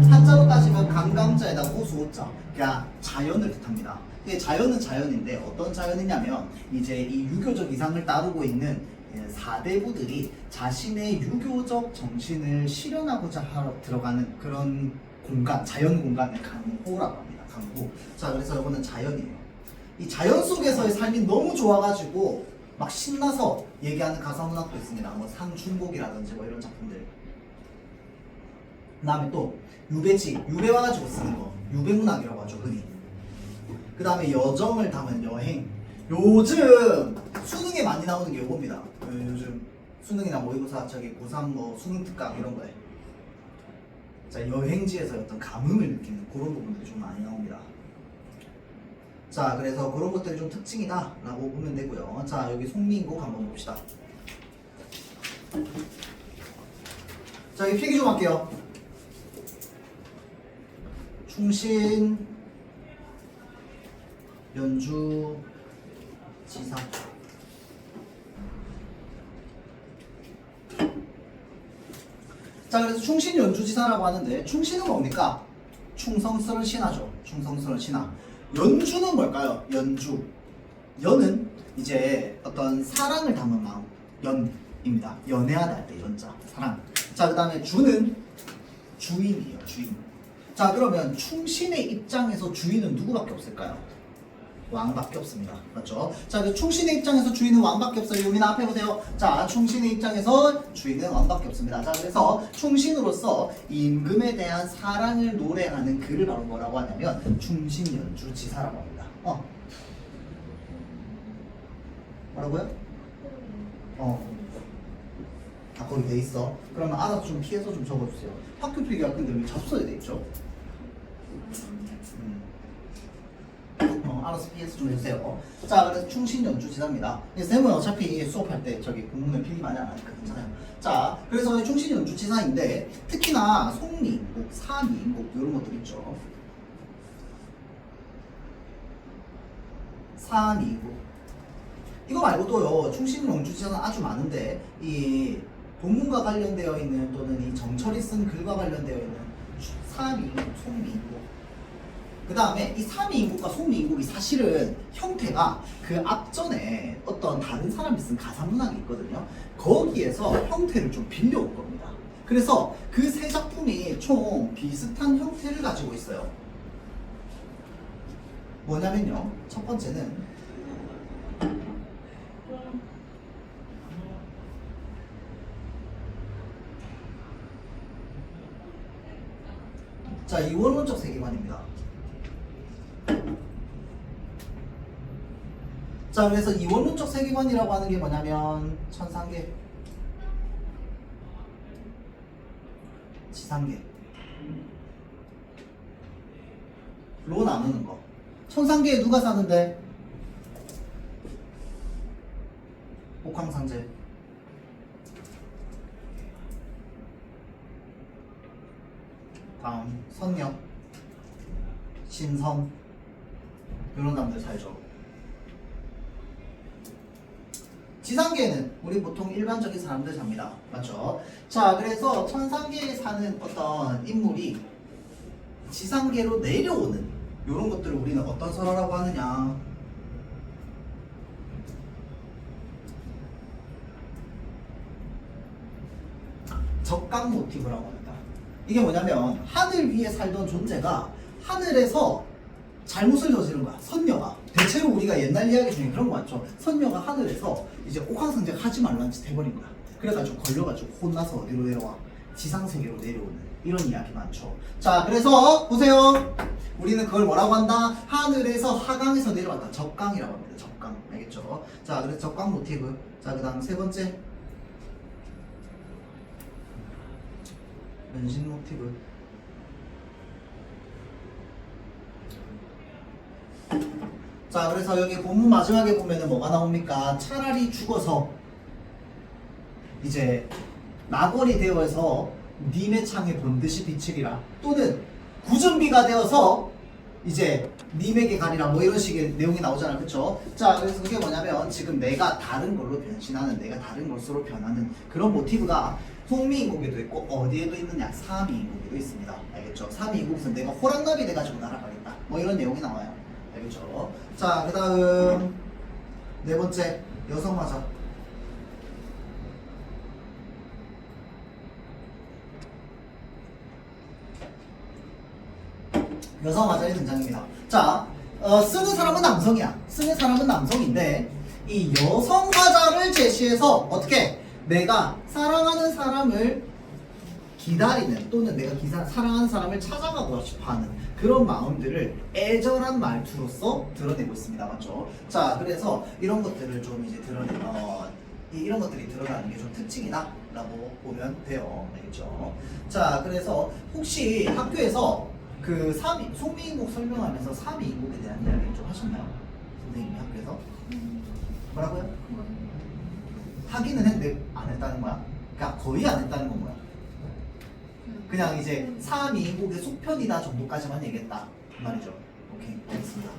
한자로 따지면 강강자에다 호수호자, 그냥 자연을 뜻합니다. 이게 자연은 자연인데 어떤 자연이냐면 이제 이 유교적 이상을 따르고 있는 사대부들이 자신의 유교적 정신을 실현하고자 하러 들어가는 그런 공간, 자연 공간을 강호라고 합니다. 강호. 자, 그래서 이거는 자연이에요. 이 자연 속에서의 삶이 너무 좋아가지고 막 신나서 얘기하는 가사문학도 있습니다. 뭐 상중곡이라든지 뭐 이런 작품들. 그 다음에 또 유배지, 유배 와가지고 쓰는 거, 유배문학이라고 하죠, 흔히. 그 다음에 여정을 담은 여행. 요즘 수능에 많이 나오는 게 요겁니다. 요즘 수능이나 모의고사, 저기 고3 뭐 수능 특강 이런 거에. 자, 여행지에서 어떤 감흥을 느끼는 그런 부분들이 좀 많이 나옵니다. 자, 그래서 그런 것들이 좀 특징이다 라고 보면 되고요. 자, 여기 송미인곡 한번 봅시다. 자, 여기 필기 좀 할게요. 충신, 연주, 지사. 자, 그래서 충신 연주지사라고 하는데 충신은 뭡니까? 충성스러운 신하죠. 충성스러운 신하. 연주는 뭘까요? 연주. 연은 이제 어떤 사랑을 담은 마음. 연입니다. 연애하다 할 때 연자. 사랑. 자, 그 다음에 주는 주인이에요. 주인. 자, 그러면 충신의 입장에서 주인은 누구밖에 없을까요? 왕밖에 없습니다. 맞죠? 자, 그 충신의 입장에서 주인은 왕밖에 없어요. 유민아 앞에 보세요. 자, 충신의 입장에서 주인은 왕밖에 없습니다. 자, 그래서 충신으로서 임금에 대한 사랑을 노래하는 글을 바로 뭐라고 하냐면 충신연주지사라고 합니다. 뭐라고요? 거기 돼 있어. 그러면 알아서 좀 피해서 좀 적어주세요. 학교 필기할 건데 왜 자주 써야 돼 있죠? 알아서 피해서 좀 해주세요. 자, 그래서 충신연주지사입니다. 쌤은 어차피 수업할 때 저기 공문을 필기 많이 안 하니까 괜찮아요. 자, 그래서 충신연주지사인데 특히나 송미인곡, 사미인곡 이런 것들 있죠. 사미인곡. 이거 말고도요, 충신연주지사는 아주 많은데 이 본문과 관련되어 있는 또는 이 정철이 쓴 글과 관련되어 있는 사미인곡, 송미인곡. 그 다음에 이 사미인곡과 송미인곡이 사실은 형태가 그 앞전에 어떤 다른 사람이 쓴 가사문학이 있거든요. 거기에서 형태를 좀 빌려온 겁니다. 그래서 그 세 작품이 총 비슷한 형태를 가지고 있어요. 뭐냐면요, 첫 번째는 자, 이원론적 세계관입니다. 자, 그래서 이원론적 세계관이라고 하는 게 뭐냐면 천상계, 지상계 로 나누는 거. 천상계에 누가 사는데? 옥황상제. 다음 선녀, 신선 이런 사람들 살죠. 지상계에는 우리 보통 일반적인 사람들 삽니다. 맞죠? 자, 그래서 천상계에 사는 어떤 인물이 지상계로 내려오는 이런 것들을 우리는 어떤 설화라고 하느냐? 적강 모티브라고 합니다. 이게 뭐냐면 하늘 위에 살던 존재가 하늘에서 잘못을 저지른 거야. 선녀가. 대체로 우리가 옛날 이야기 중에 그런 거 많죠. 선녀가 하늘에서 이제 옥황상제가 하지 말라는 짓 해버린 거야. 그래가지고 걸려가지고 혼나서 어디로 내려와? 지상세계로 내려오는 이런 이야기 많죠. 자, 그래서 보세요. 우리는 그걸 뭐라고 한다? 하늘에서 하강에서 내려왔다. 적강이라고 합니다. 적강. 알겠죠? 자, 그래서 적강 모티브. 자, 그 다음 세 번째. 변신 모티브. 자, 그래서 여기 본문 마지막에 보면은 뭐가 나옵니까? 차라리 죽어서 이제 낙원이 되어서 님의 창에 본듯이 비치리라, 또는 구준비가 되어서 이제 님에게 가리라, 뭐 이런 식의 내용이 나오잖아. 그쵸? 자, 그래서 그게 뭐냐면 지금 내가 다른 걸로 변신하는, 내가 다른 것으로 변하는 그런 모티브가 송미인국에도 있고 어디에도 있느냐? 사미인국에도 있습니다. 알겠죠? 사미인국에서 내가 호랑나비 돼가지고 날아가겠다, 뭐 이런 내용이 나와요. 알겠죠? 자, 그 다음 네 번째, 여성화자. 여성화자의 등장입니다. 자, 쓰는 사람은 남성이야. 쓰는 사람은 남성인데 이 여성화자를 제시해서 어떻게 내가 사랑하는 사람을 기다리는, 또는 내가 사랑하는 사람을 찾아가고 싶어하는 그런 마음들을 애절한 말투로서 드러내고 있습니다. 맞죠? 자, 그래서 이런 것들을 좀 이제 이런 것들이 드러나는 게 좀 특징이다 라고 보면 돼요. 알겠죠? 자, 그래서 혹시 학교에서 그 송미인국 설명하면서 사미인국에 대한 이야기를 좀 하셨나요? 선생님이 학교에서? 뭐라고요? 하기는 했는데 안 했다는 거야? 그러니까 거의 안 했다는 건 뭐야? 그냥 이제 사미인국의 속편이다 정도까지만 얘기했다 그 말이죠. 오케이, 알겠습니다.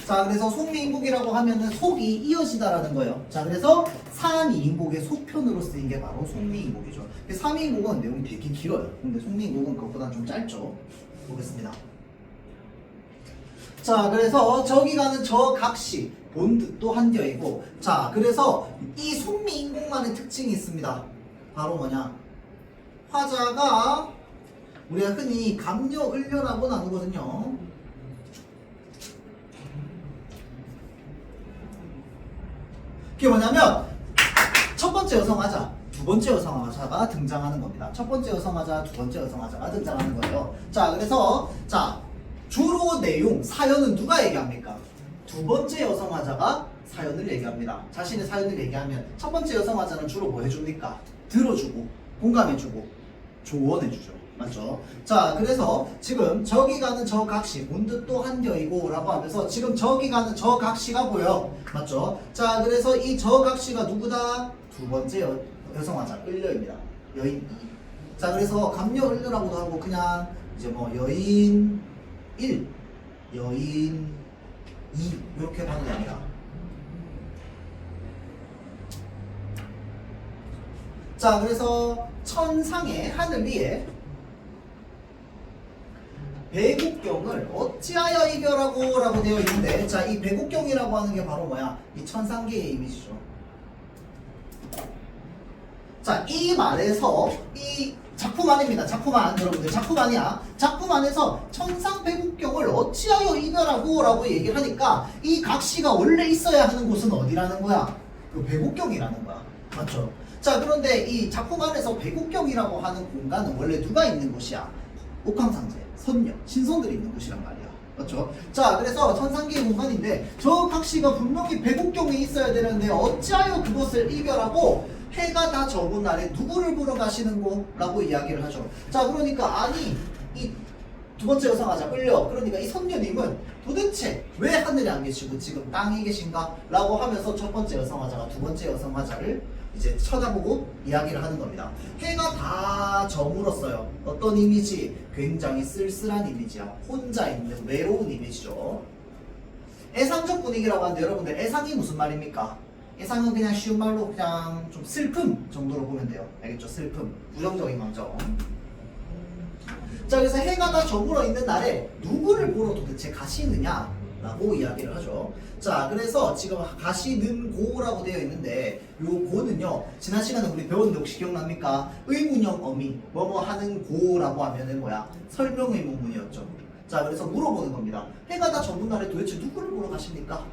자, 그래서 송미인국이라고 하면은 속이 이어지다라는 거예요. 자, 그래서 사미인국의 속편으로 쓰인 게 바로 송미인국이죠. 사미인국은 내용이 되게 길어요. 근데 송미인국은 그것보다 좀 짧죠. 보겠습니다. 자, 그래서 저기 가는 저 각시 본뜻도 한겨이고, 자, 그래서 이 송미인국만의 특징이 있습니다. 바로 뭐냐? 화자가 우리가 흔히 감려, 을려라고 나누거든요. 그게 뭐냐면 첫 번째 여성화자, 두 번째 여성화자가 등장하는 겁니다. 첫 번째 여성화자, 두 번째 여성화자가 등장하는 거예요. 자, 그래서 자, 주로 내용, 사연은 누가 얘기합니까? 두 번째 여성화자가 사연을 얘기합니다. 자신의 사연을 얘기하면 첫 번째 여성화자는 주로 뭐 해줍니까? 들어주고, 공감해주고, 조언해주죠. 맞죠? 자, 그래서 지금 저기 가는 저 각시, 본뜻도 한겨이고 라고 하면서 지금 저기 가는 저 각시가 보여. 맞죠? 자, 그래서 이 저 각시가 누구다? 두 번째 여성화자, 을려입니다. 여인 2. 자, 그래서 감려 을려라고도 하고 그냥 이제 뭐 여인 1, 여인 2 이렇게 봐도 됩니다. 자, 그래서 천상의 하늘 위에 배국경을 어찌하여 이별하고 라고 되어 있는데, 자, 이 배국경이라고 하는 게 바로 뭐야? 이 천상계의 이미지죠. 자, 이 말에서 이 작품 안입니다. 작품 안, 여러분들 작품 안이야. 작품 안에서 천상 배국경을 어찌하여 이별하고 라고 얘기를 하니까 이 각시가 원래 있어야 하는 곳은 어디라는 거야? 그 배국경이라는 거야. 맞죠? 자, 그런데 이 작품 안에서 배국경이라고 하는 공간은 원래 누가 있는 곳이야? 옥황상제, 선녀, 신선들이 있는 곳이란 말이야. 맞죠? 자, 그래서 천상계의 공간인데 저 각시가 분명히 배국경에 있어야 되는데 어찌하여 그것을 이별하고 해가 다 저문 날에 누구를 보러 가시는고? 라고 이야기를 하죠. 자, 그러니까 아니 이 두 번째 여성화자 끌려, 그러니까 이 선녀님은 도대체 왜 하늘에 안 계시고 지금 땅에 계신가? 라고 하면서 첫 번째 여성화자가 두 번째 여성화자를 이제 쳐다보고 이야기를 하는 겁니다. 해가 다 저물었어요. 어떤 이미지? 굉장히 쓸쓸한 이미지야. 혼자 있는 외로운 이미지죠. 애상적 분위기라고 하는데 여러분들 애상이 무슨 말입니까? 애상은 그냥 쉬운 말로 그냥 좀 슬픔 정도로 보면 돼요. 알겠죠? 슬픔, 부정적인 감정. 자, 그래서 해가 다 저물어 있는 날에 누구를 보러 도대체 가시느냐 라고 이야기를 하죠. 자, 그래서 지금 가시는 고라고 되어 있는데 요 고는요, 지난 시간에 우리 배웠는데 혹시 기억납니까? 의문형 어미 뭐뭐 하는 고라고 하면은 뭐야? 설명 의문문이었죠. 자, 그래서 물어보는 겁니다. 해가 다 져본 날에 도대체 누구를 보러 가십니까?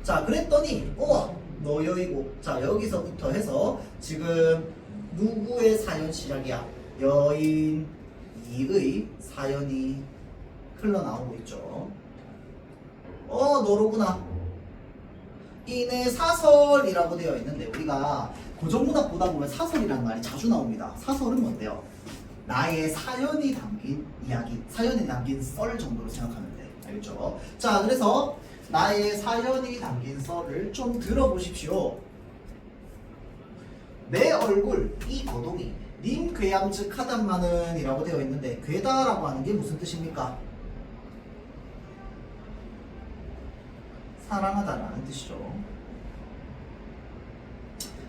자, 그랬더니 너여이고, 자, 여기서부터 해서 지금 누구의 사연 시작이야? 여인 이의 사연이 흘러나오고 있죠. 너로구나. 이내 사설이라고 되어 있는데 우리가 고전문학 보다 보면 사설이라는 말이 자주 나옵니다. 사설은 뭔데요? 나의 사연이 담긴 이야기, 사연이 담긴 썰 정도로 생각하면 돼. 알겠죠? 자, 그래서 나의 사연이 담긴 썰을 좀 들어보십시오. 내 얼굴 이 거동이 님 괴암즉 하단마는 이라고 되어 있는데, 괴다라고 하는 게 무슨 뜻입니까? 사랑하다라는 뜻이죠.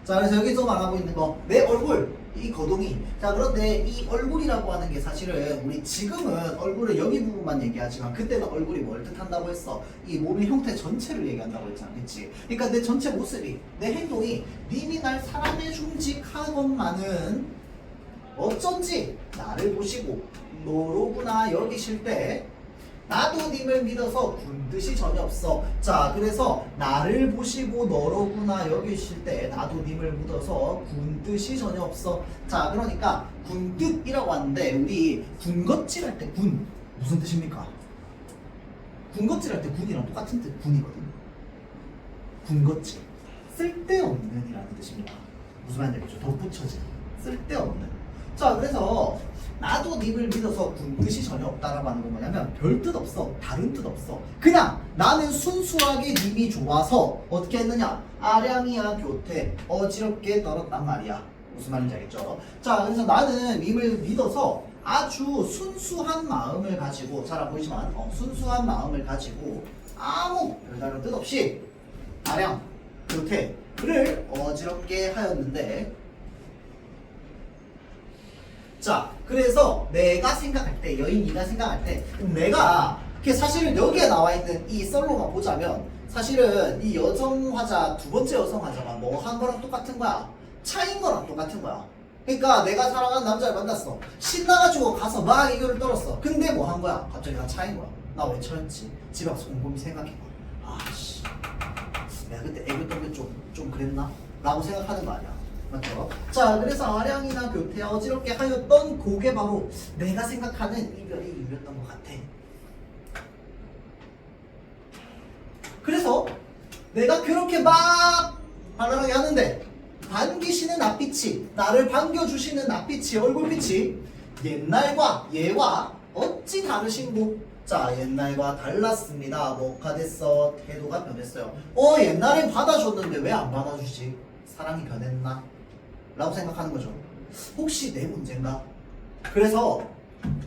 자, 그래서 여기서 말하고 있는 거, 내 얼굴 이 거동이. 자, 그런데 이 얼굴이라고 하는 게 사실은 우리 지금은 얼굴을 여기 부분만 얘기하지만 그때는 얼굴이 뭘 뜻한다고 했어? 이 몸의 형태 전체를 얘기한다고 했잖아, 그치? 그러니까 내 전체 모습이, 내 행동이 님이 날 사랑해 줌직하건만은 어쩐지 나를 보시고 너로구나 여기실 때 나도 님을 믿어서 군뜻이 전혀 없어. 자, 그래서 나를 보시고 너로구나 여기실 때 나도 님을 믿어서 군뜻이 전혀 없어. 자, 그러니까 군뜻이라고 하는데 우리 군것질할 때 군 무슨 뜻입니까? 군것질할 때 군이랑 똑같은 뜻 군이거든. 군것질 쓸데없는 이라는 뜻입니다. 무슨 말인지 알겠죠? 덧붙여진 쓸데없는. 자, 그래서 나도 님을 믿어서 군뜻이 전혀 없다라고 하는 건 뭐냐면 별 뜻 없어, 다른 뜻 없어. 그냥 나는 순수하게 님이 좋아서 어떻게 했느냐? 아량이야 교태 어지럽게 떨었단 말이야. 무슨 말인지 알겠죠? 자, 그래서 나는 님을 믿어서 아주 순수한 마음을 가지고, 잘 보이지만 순수한 마음을 가지고 아무 별다른 뜻 없이 아량 교태를 어지럽게 하였는데, 자, 그래서 내가 생각할 때, 여인이가 생각할 때, 내가 사실은 여기에 나와 있는 이 썰로만 보자면 사실은 이 여성 화자, 두 번째 여성 화자가 뭐 한 거랑 똑같은 거야? 차인 거랑 똑같은 거야. 그러니까 내가 사랑하는 남자를 만났어. 신나가지고 가서 막 이거를 떨었어. 근데 뭐 한 거야? 갑자기 나 차인 거야. 나 왜 차였지? 집에 가서 곰곰이 생각해봐. 아씨, 내가 그때 애교 떨면 좀 그랬나? 라고 생각하는 거 아니야. 맞죠? 자, 그래서 아량이나 교태 어지럽게 하였던 그게 바로 내가 생각하는 이별의 이유였던 것 같아. 그래서 내가 그렇게 막 발랄하게 하는데 반기시는 앞빛이, 나를 반겨주시는 앞빛이, 얼굴빛이 옛날과 얘와 어찌 다르신고? 자, 옛날과 달랐습니다. 뭐가 됐어? 태도가 변했어요. 옛날엔 받아줬는데 왜 안 받아주지? 사랑이 변했나? 라고 생각하는 거죠. 혹시 내 문제인가? 그래서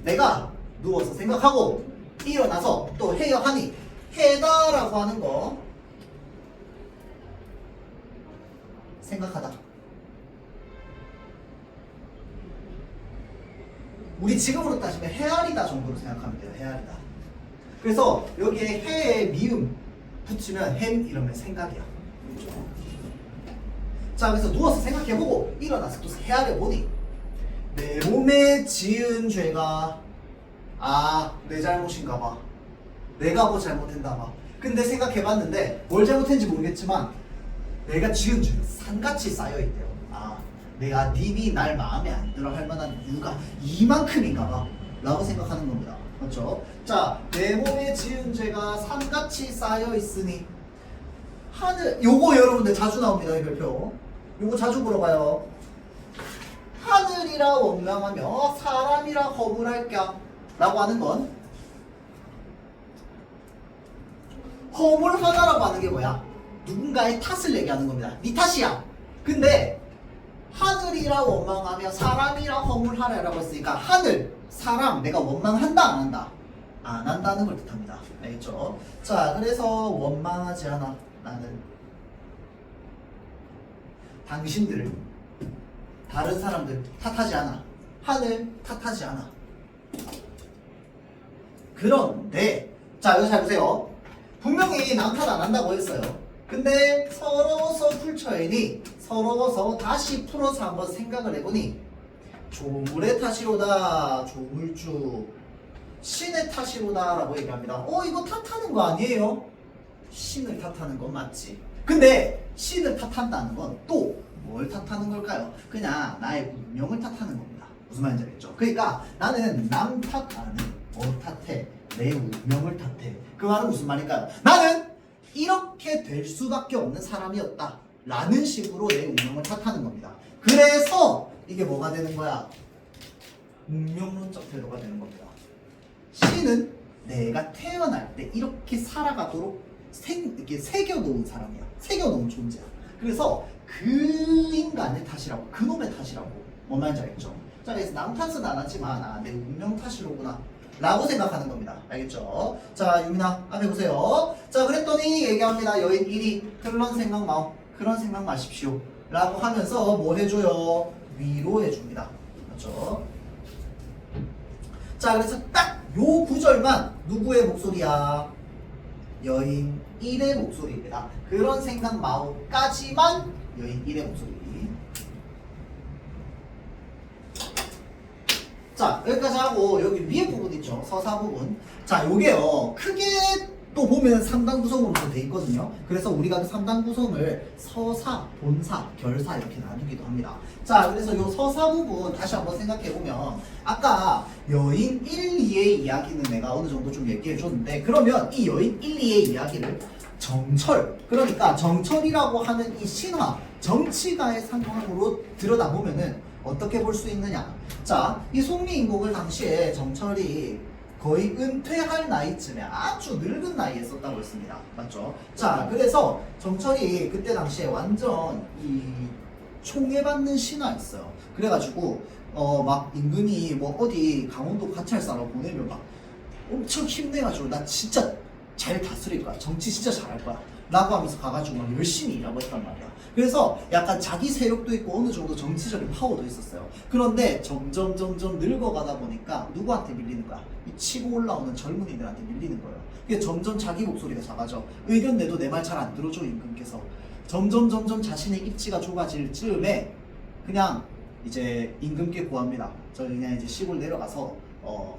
내가 누워서 생각하고 일어나서 또 해야 하니, 해다라고 하는 거 생각하다. 우리 지금으로 따지면 헤아리다 정도로 생각하면 돼요. 헤아리다. 그래서 여기에 해에 미음 붙이면 햄 이러면 생각이야. 그렇죠? 자, 그래서 누워서 생각해보고 일어나서 또 헤아려보니 내 몸에 지은 죄가 내 잘못인가 봐. 내가 뭐 잘못했나 봐. 근데 생각해봤는데 뭘 잘못했는지 모르겠지만 내가 지은 죄가 산같이 쌓여있대요. 내가 님이 날 마음에 안 들어 할 만한 이유가 이만큼인가 봐 라고 생각하는 겁니다. 그렇죠? 자, 내 몸에 지은 죄가 산같이 쌓여있으니 하늘, 요거 여러분들 자주 나옵니다. 이 별표 요거 자주 물어봐요. 하늘이라 원망하며 사람이라 허물할까? 라고 하는 건 허물하다라고 하는 게 뭐야? 누군가의 탓을 얘기하는 겁니다. 네 탓이야. 근데 하늘이라 원망하며 사람이라 허물하라 라고 했으니까 하늘, 사람 내가 원망한다 안 한다? 안 한다는 걸 뜻합니다. 알겠죠? 자, 그래서 원망하지 않아. 나는 당신들을, 다른 사람들 탓하지 않아. 하늘 탓하지 않아. 그런데 자, 여기 잘 보세요. 분명히 남탓 안 한다고 했어요. 근데 서러워서 풀쳐야니 서러워서 다시 풀어서 한번 생각을 해보니 조물의 탓이로다. 조물주 신의 탓이로다 라고 얘기합니다. 이거 탓하는 거 아니에요? 신을 탓하는 건 맞지. 근데 신을 탓한다는 건 또 뭘 탓하는 걸까요? 그냥 나의 운명을 탓하는 겁니다. 무슨 말인지 알겠죠? 그러니까 나는 남 탓 안 해. 뭐 탓해? 내 운명을 탓해. 그 말은 무슨 말일까요? 나는 이렇게 될 수밖에 없는 사람이었다 라는 식으로 내 운명을 탓하는 겁니다. 그래서 이게 뭐가 되는 거야? 운명론적 태도가 되는 겁니다. 신은 내가 태어날 때 이렇게 살아가도록 이렇게 새겨놓은 사람이야. 새겨놓은 존재야. 그래서 그 인간의 탓이라고, 그놈의 탓이라고. 뭔 말인지 알겠죠? 자, 그래서 남 탓은 안 하지만 내 운명 탓이로구나 라고 생각하는 겁니다. 알겠죠? 자, 유민아 앞에 보세요. 자, 그랬더니 얘기합니다. 여인 1위 그런 생각 마오. 그런 생각 마십시오 라고 하면서 뭐 해줘요? 위로해 줍니다. 그렇죠? 자, 그래서 딱 요 구절만 누구의 목소리야? 여인 1의 목소리입니다. 그런 생각 마오까지만 여인 1의 목소리. 자, 여기까지 하고 여기 위에 부분 있죠? 서사 부분. 자, 요게요 크게 또 보면 3단 구성으로 돼 있거든요. 그래서 우리가 그 3단 구성을 서사, 본사, 결사 이렇게 나누기도 합니다. 자, 그래서 요 서사 부분 다시 한번 생각해 보면 아까 여인 1, 2의 이야기는 내가 어느 정도 좀 얘기해 줬는데, 그러면 이 여인 1, 2의 이야기를 정철, 그러니까 정철이라고 하는 이 신화, 정치가의 상황으로 들여다보면은 어떻게 볼 수 있느냐? 자, 이 송미인곡을 당시에 정철이 거의 은퇴할 나이쯤에 아주 늙은 나이에 썼다고 했습니다. 맞죠? 자, 그래서 정철이 그때 당시에 완전 이 총애받는 신화 있어요. 그래가지고 막 임금이 뭐 어디 강원도 가찰사로 보내면 막 엄청 힘내가지고 나 진짜 잘 다스릴 거야. 정치 진짜 잘할 거야. 라고 하면서 가가지고 막 열심히 일하고 했단 말이야. 그래서 약간 자기 세력도 있고 어느 정도 정치적인 파워도 있었어요. 그런데 점점 늙어가다 보니까 누구한테 밀리는 거야? 이 치고 올라오는 젊은이들한테 밀리는 거예요. 그게 점점 자기 목소리가 작아져. 의견 내도 내 말 잘 안 들어줘, 임금께서. 점점 자신의 입지가 좁아질 즈음에 그냥 이제 임금께 구합니다. 저 그냥 이제 시골 내려가서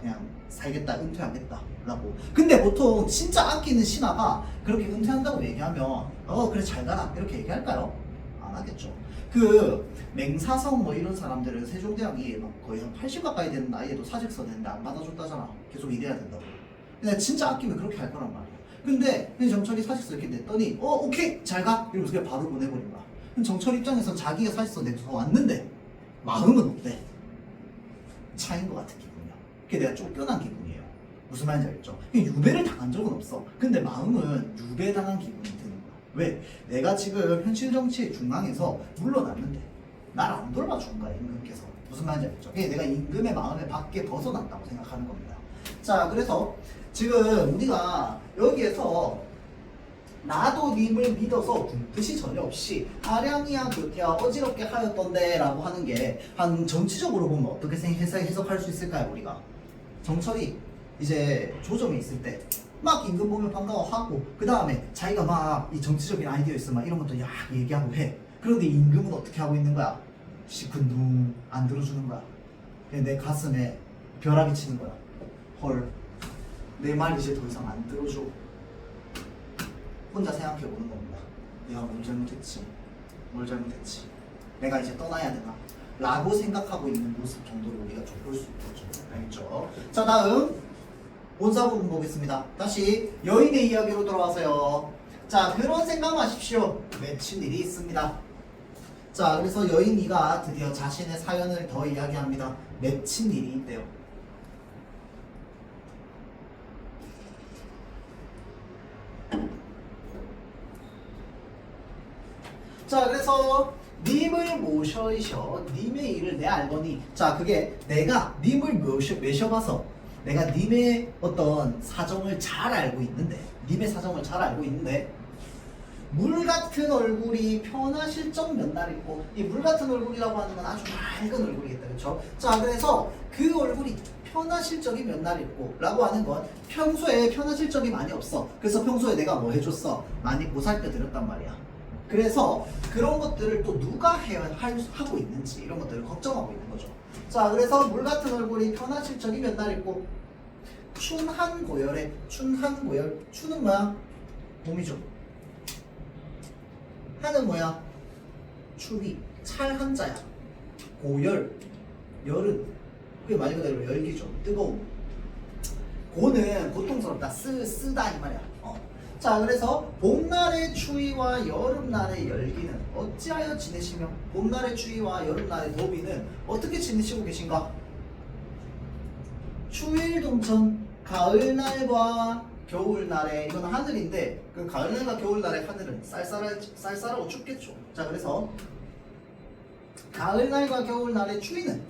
그냥 살겠다, 은퇴하겠다 라고. 근데 보통 진짜 아끼는 신하가 그렇게 은퇴한다고 얘기하면 그래 잘 가라 이렇게 얘기할까요? 안 하겠죠. 그 맹사성 뭐 이런 사람들은 세종대왕이 막 거의 한 80 가까이 되는 나이에도 사직서 냈는데 안 받아줬다잖아. 계속 일해야 된다고. 근데 진짜 아끼면 그렇게 할 거란 말이야. 근데 정철이 사직서 이렇게 냈더니 오케이 잘 가 이러면서 그냥 바로 보내버린 거야. 그럼 정철 입장에선 자기가 사직서 내서 왔는데 마음은 없대. 차인 것 같은 기분이야. 그게 내가 쫓겨난 기분이에요. 무슨 말인지 알겠죠? 유배를 당한 적은 없어. 근데 마음은 유배당한 기분이 드는 거야. 왜? 내가 지금 현실 정치의 중앙에서 물러났는데 날 안 돌봐준 거야, 임금께서. 무슨 말인지 알겠죠? 내가 임금의 마음의 밖에 벗어났다고 생각하는 겁니다. 자, 그래서 지금 우리가 여기에서 나도 님을 믿어서 뜻이 전혀 없이 아량이야 교태야 어지럽게 하였던데 라고 하는 게 한 정치적으로 보면 어떻게 해석할 수 있을까요? 우리가 정철이 이제 조정에 있을 때 막 임금 보면 반가워하고 그 다음에 자기가 막 이 정치적인 아이디어 있으면 막 이런 것도 야 얘기하고 해. 그런데 임금은 어떻게 하고 있는 거야? 시큰둥 안 들어주는 거야. 내 가슴에 벼락이 치는 거야. 헐, 내 말 이제 더 이상 안 들어줘. 혼자 생각해 보는 겁니다. 내가 뭘 잘못했지? 뭘 잘못했지? 내가 이제 떠나야 되나? 라고 생각하고 있는 모습 정도로 우리가 좀 볼 수 있겠죠. 알겠죠? 자, 다음 본사 부분 보겠습니다. 다시 여인의 이야기로 돌아와서요. 자, 그런 생각 마십시오. 맺힌 일이 있습니다. 자, 그래서 여인 2가 드디어 자신의 사연을 더 이야기합니다. 맺힌 일이 있대요. 자, 그래서 님을 모셔이셔 님의 일을 내 알거니. 자, 그게 내가 님을 모셔봐서 내가 님의 어떤 사정을 잘 알고 있는데, 님의 사정을 잘 알고 있는데 물 같은 얼굴이 편하실 적 몇 날 있고, 이 물 같은 얼굴이라고 하는 건 아주 맑은 얼굴이겠다, 그렇죠? 자, 그래서 그 얼굴이 편하실적이 몇 날 있고 라고 하는 건 평소에 편하실적이 많이 없어. 그래서 평소에 내가 뭐 해줬어? 많이 보살펴 드렸단 말이야. 그래서 그런 것들을 또 누가 하고 있는지 이런 것들을 걱정하고 있는 거죠. 자, 그래서 물 같은 얼굴이 편하실적이 몇 날 있고 춘한 고열에 춘한 고열 춘은 뭐야? 봄이죠. 한은 뭐야? 추위 찰 한자야. 고열 열은 그게 말 그대로 열기죠. 뜨거움. 고는 고통스럽다. 쓰다 이 말이야. 자, 그래서 봄날의 추위와 여름날의 열기는 어찌하여 지내시며 봄날의 추위와 여름날의 더위는 어떻게 지내시고 계신가? 추일동천 가을날과 겨울날에 이건 하늘인데 그 가을날과 겨울날의 하늘은 쌀쌀하고 춥겠죠. 자, 그래서 가을날과 겨울날의 추위는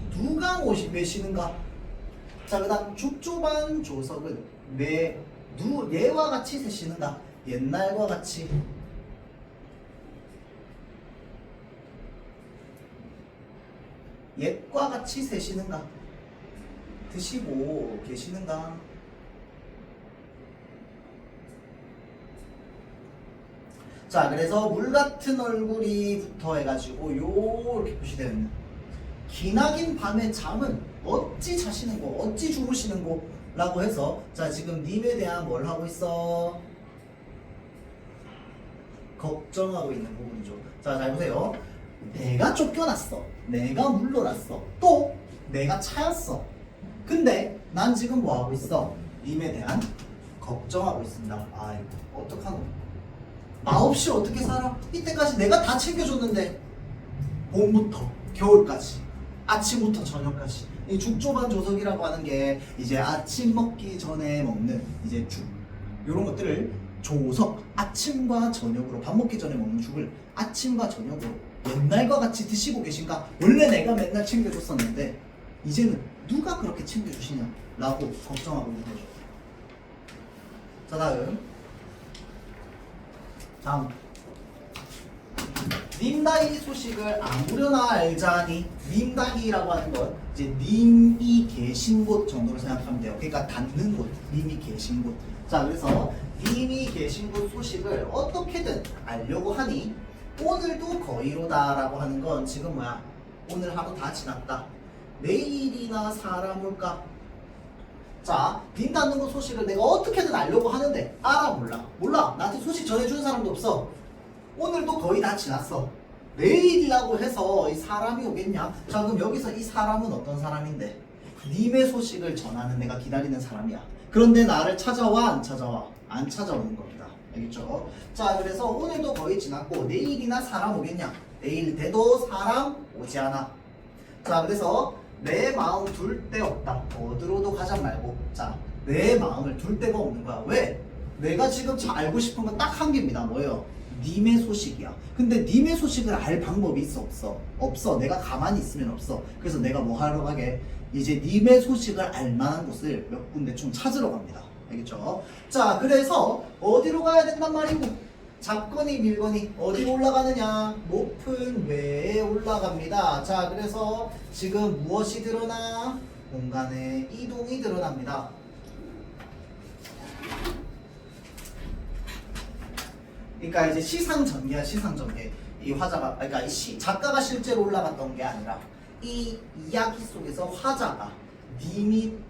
누가 메시는가? 자, 그 다음 죽조반 조석은 얘와 같이 세시는가? 옛날과 같이 옛과 같이 세시는가? 드시고 계시는가? 자, 그래서 물 같은 얼굴이부터 해가지고 요렇게 표시되는 기나긴 밤의 잠은 어찌 자시는고 어찌 주무시는고 라고 해서 자, 지금 님에 대한 뭘 하고 있어? 걱정하고 있는 부분이죠. 자, 잘 보세요. 내가 쫓겨났어. 내가 물러났어. 또 내가 차였어. 근데 난 지금 뭐 하고 있어? 님에 대한 걱정하고 있습니다. 아이고, 어떡하노? 나 없이 어떻게 살아? 이때까지 내가 다 챙겨줬는데 봄부터 겨울까지 아침부터 저녁까지 이 죽조반 조석이라고 하는 게 이제 아침 먹기 전에 먹는 이제 죽 이런 것들을 조석 아침과 저녁으로 밥 먹기 전에 먹는 죽을 아침과 저녁으로 옛날과 같이 드시고 계신가? 원래 내가 맨날 챙겨줬었는데 이제는 누가 그렇게 챙겨주시냐? 라고 걱정하고 있는 거죠. 자, 다음 님다이 소식을 아무려나 알자니 님다이라고 하는 건 이제 님이 계신 곳 정도로 생각하면 돼요. 그러니까 닿는 곳, 님이 계신 곳. 자, 그래서 님이 계신 곳 소식을 어떻게든 알려고 하니 오늘도 거의로다라고 하는 건 지금 뭐야? 오늘 하루 다 지났다. 내일이나 사람 올까? 자, 님 닿는 곳 소식을 내가 어떻게든 알려고 하는데 알아 몰라. 나한테 소식 전해주는 사람도 없어. 오늘도 거의 다 지났어. 내일이라고 해서 이 사람이 오겠냐? 자, 그럼 여기서 이 사람은 어떤 사람인데? 님의 소식을 전하는 내가 기다리는 사람이야. 그런데 나를 찾아와 안 찾아와? 안 찾아오는 겁니다. 알겠죠? 자, 그래서 오늘도 거의 지났고 내일이나 사람 오겠냐? 내일 돼도 사람 오지 않아. 자, 그래서 내 마음 둘 데 없다. 어디로도 가자 말고. 자, 내 마음을 둘 데가 없는 거야. 왜? 내가 지금 알고 싶은 건 딱 한 개입니다. 뭐예요? 님의 소식이야. 근데 님의 소식을 알 방법이 있어 없어? 없어. 내가 가만히 있으면 없어. 그래서 내가 뭐 하러 가게? 이제 님의 소식을 알 만한 곳을 몇 군데 좀 찾으러 갑니다. 알겠죠? 자, 그래서 어디로 가야 된단 말이고 잡거니 밀거니 어디로 올라가느냐? 높은 외에 올라갑니다. 자, 그래서 지금 무엇이 드러나? 공간의 이동이 드러납니다. 그러니까 이제 시상전개야. 시상전개. 이 화자가, 그러니까 작가가 실제로 올라갔던 게 아니라 이 이야기 속에서 화자가 님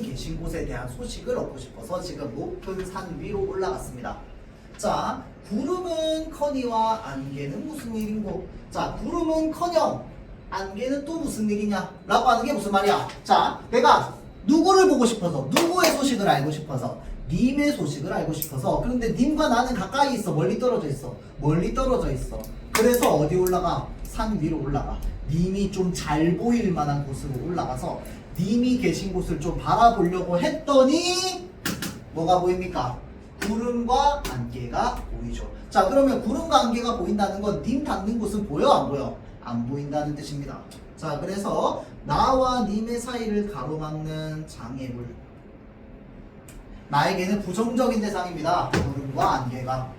계신 곳에 대한 소식을 얻고 싶어서 지금 높은 산 위로 올라갔습니다. 자, 구름은 커니와 안개는 무슨 일인고? 자, 구름은커녕 안개는 또 무슨 일이냐? 라고 하는 게 무슨 말이야? 자, 내가 누구를 보고 싶어서, 누구의 소식을 알고 싶어서, 님의 소식을 알고 싶어서. 그런데 님과 나는 가까이 있어? 멀리 떨어져 있어? 멀리 떨어져 있어. 그래서 어디 올라가? 산 위로 올라가. 님이 좀 잘 보일 만한 곳으로 올라가서 님이 계신 곳을 좀 바라보려고 했더니 뭐가 보입니까? 구름과 안개가 보이죠. 자, 그러면 구름과 안개가 보인다는 건 님 닿는 곳은 보여 안 보여? 안 보인다는 뜻입니다. 자, 그래서 나와 님의 사이를 가로막는 장애물, 나에게는 부정적인 대상입니다. 구름과 안개가.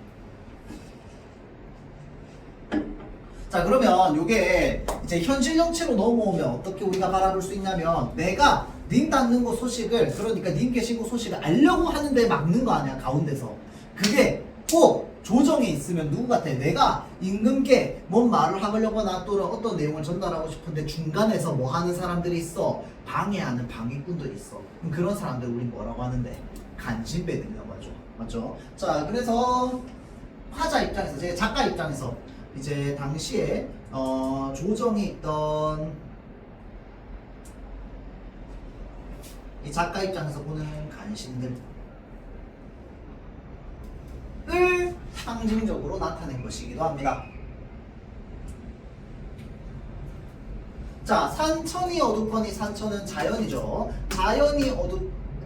자, 그러면 요게 이제 현실 정체로 넘어오면 어떻게 우리가 바라볼 수 있냐면 내가 님 닿는 곳 소식을, 그러니까 님 계신 곳 소식을 알려고 하는데 막는 거 아니야, 가운데서. 그게 꼭 조정에 있으면 누구 같아? 내가 임금께 뭔 말을 하려거나 또는 어떤 내용을 전달하고 싶은데 중간에서 뭐 하는 사람들이 있어. 방해하는 방해꾼들이 있어. 그럼 그런 사람들 우리 뭐라고 하는데? 간신배들이라고 하죠. 맞죠? 자, 그래서 화자 입장에서, 제 작가 입장에서 이제 당시에 조정에 있던 이 작가 입장에서 보는 간신들을 상징적으로 나타낸 것이기도 합니다. 자, 산천이 어둡거니, 산천은 자연이죠. 자연이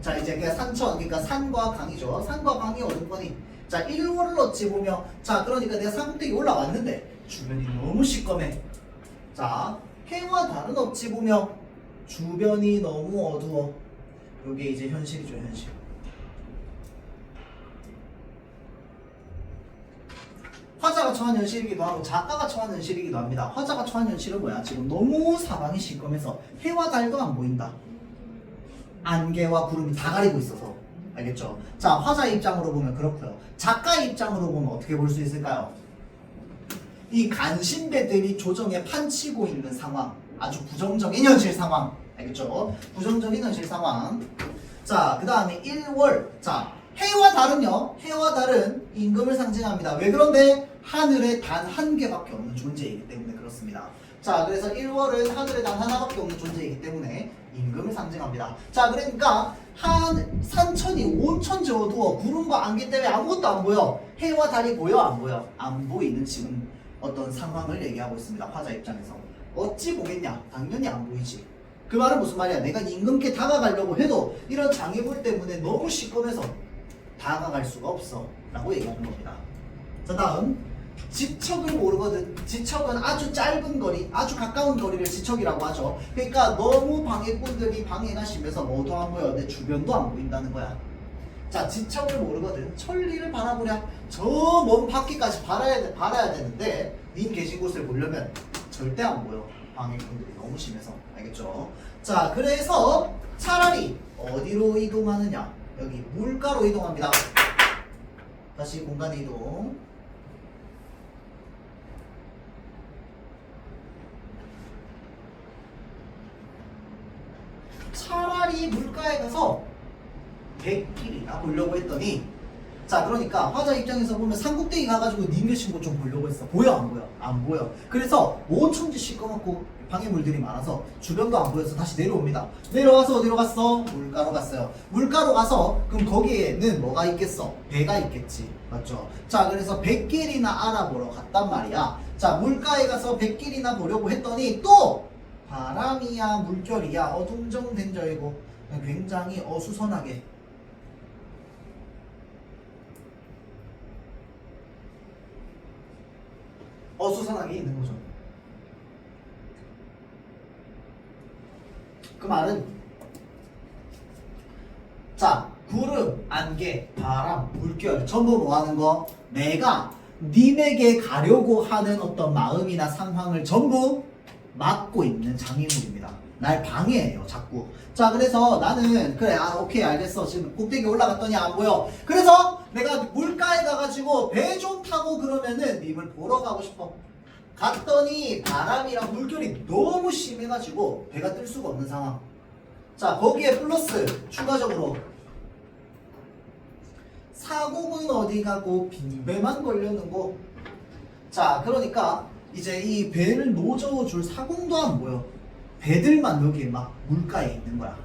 자, 이제 그냥 산천, 그러니까 산과 강이죠. 산과 강이 어둡거니. 자, 1월을 어찌 보며, 자, 그러니까 내가 산꼭대기 올라왔는데 주변이 너무 시꺼매. 자, 해와 달은 어찌 보며 주변이 너무 어두워. 이게 이제 현실이죠, 현실. 화자가 처한 현실이기도 하고 작가가 처한 현실이기도 합니다. 화자가 처한 현실은 뭐야? 지금 너무 사방이 시꺼매서 해와 달도 안 보인다. 안개와 구름이 다 가리고 있어서. 알겠죠? 자, 화자 입장으로 보면 그렇고요. 작가 입장으로 보면 어떻게 볼 수 있을까요? 이 간신배들이 조정에 판치고 있는 상황, 아주 부정적인 현실 상황. 알겠죠? 부정적인 현실 상황. 자, 그 다음에 1월. 자, 해와 달은요, 해와 달은 임금을 상징합니다. 왜 그런데? 하늘에 단 한 개밖에 없는 존재이기 때문에 그렇습니다. 자, 그래서 1월은 하늘에 단 하나밖에 없는 존재이기 때문에 임금을 상징합니다. 자, 그러니까 산천이 온천지 어두워. 구름과 안개 때문에 아무것도 안 보여. 해와 달이 보여, 안 보여? 안 보이는 지금 어떤 상황을 얘기하고 있습니다. 화자 입장에서. 어찌 보겠냐? 당연히 안 보이지. 그 말은 무슨 말이야? 내가 임금께 다가가려고 해도 이런 장애물 때문에 너무 시꺼매서 다가갈 수가 없어 라고 얘기하는 겁니다. 자, 다음 지척을 모르거든. 지척은 아주 짧은 거리, 아주 가까운 거리를 지척이라고 하죠. 그러니까 너무 방해꾼들이 방해가 심해서 뭐도 안 보여. 내 주변도 안 보인다는 거야. 자, 지척을 모르거든. 천리를 바라보랴. 저 먼 바퀴까지 바라야 되는데 님 계신 곳을 보려면 절대 안 보여. 방해꾼들이 너무 심해서. 알겠죠? 자, 그래서 차라리 어디로 이동하느냐? 여기 물가로 이동합니다. 다시 공간 이동. 차라리 물가에 가서 백길이나 보려고 했더니, 자, 그러니까 화자 입장에서 보면 산꼭대기 가가지고 님 계신 곳 좀 보려고 했어. 보여, 안 보여? 안 보여. 그래서 온천지 시꺼멓고 방해물들이 많아서 주변도 안 보여서 다시 내려옵니다. 내려와서 어디로 갔어? 물가로 갔어요. 물가로 가서 그럼 거기에는 뭐가 있겠어? 배가 있겠지. 맞죠? 자, 그래서 백길이나 알아보러 갔단 말이야. 자, 물가에 가서 백길이나 보려고 했더니 또 바람이야 물결이야 어둥정된 저이고 굉장히 어수선하게 있는 거죠. 그 말은, 자, 구름, 안개, 바람, 물결 전부 뭐 하는 거? 내가 님에게 가려고 하는 어떤 마음이나 상황을 전부 막고 있는 장애물입니다. 날 방해해요, 자꾸. 자, 그래서 나는 그래, 오케이, 알겠어. 지금 꼭대기 올라갔더니 안 보여. 그래서 내가 물가에 가가지고 배 좀 타고 그러면은 님을 보러 가고 싶어. 갔더니 바람이랑 물결이 너무 심해가지고 배가 뜰 수가 없는 상황. 자, 거기에 플러스 추가적으로 사공은 어디 가고 빈배만 걸려는고. 자, 그러니까 이제 이 배를 노저어줄 사공도 안 보여. 배들만 여기 막 물가에 있는 거야.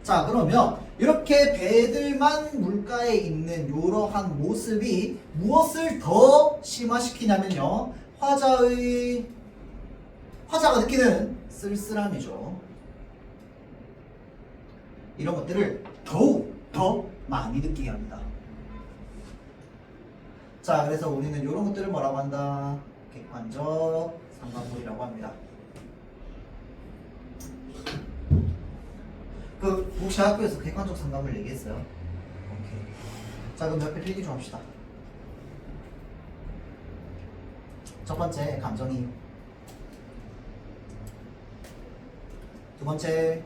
자, 그러면 이렇게 배들만 물가에 있는 이러한 모습이 무엇을 더 심화시키냐면요, 화자가 느끼는 쓸쓸함이죠. 이런 것들을 더욱 더 많이 느끼게 합니다. 자, 그래서 우리는 이런 것들을 뭐라고 한다? 객관적 상관물이라고 합니다. 그 혹시 학교에서 객관적 상관물 얘기했어요? 오케이. 자, 그럼 옆에 필기 좀 합시다. 첫 번째, 감정이입. 두 번째,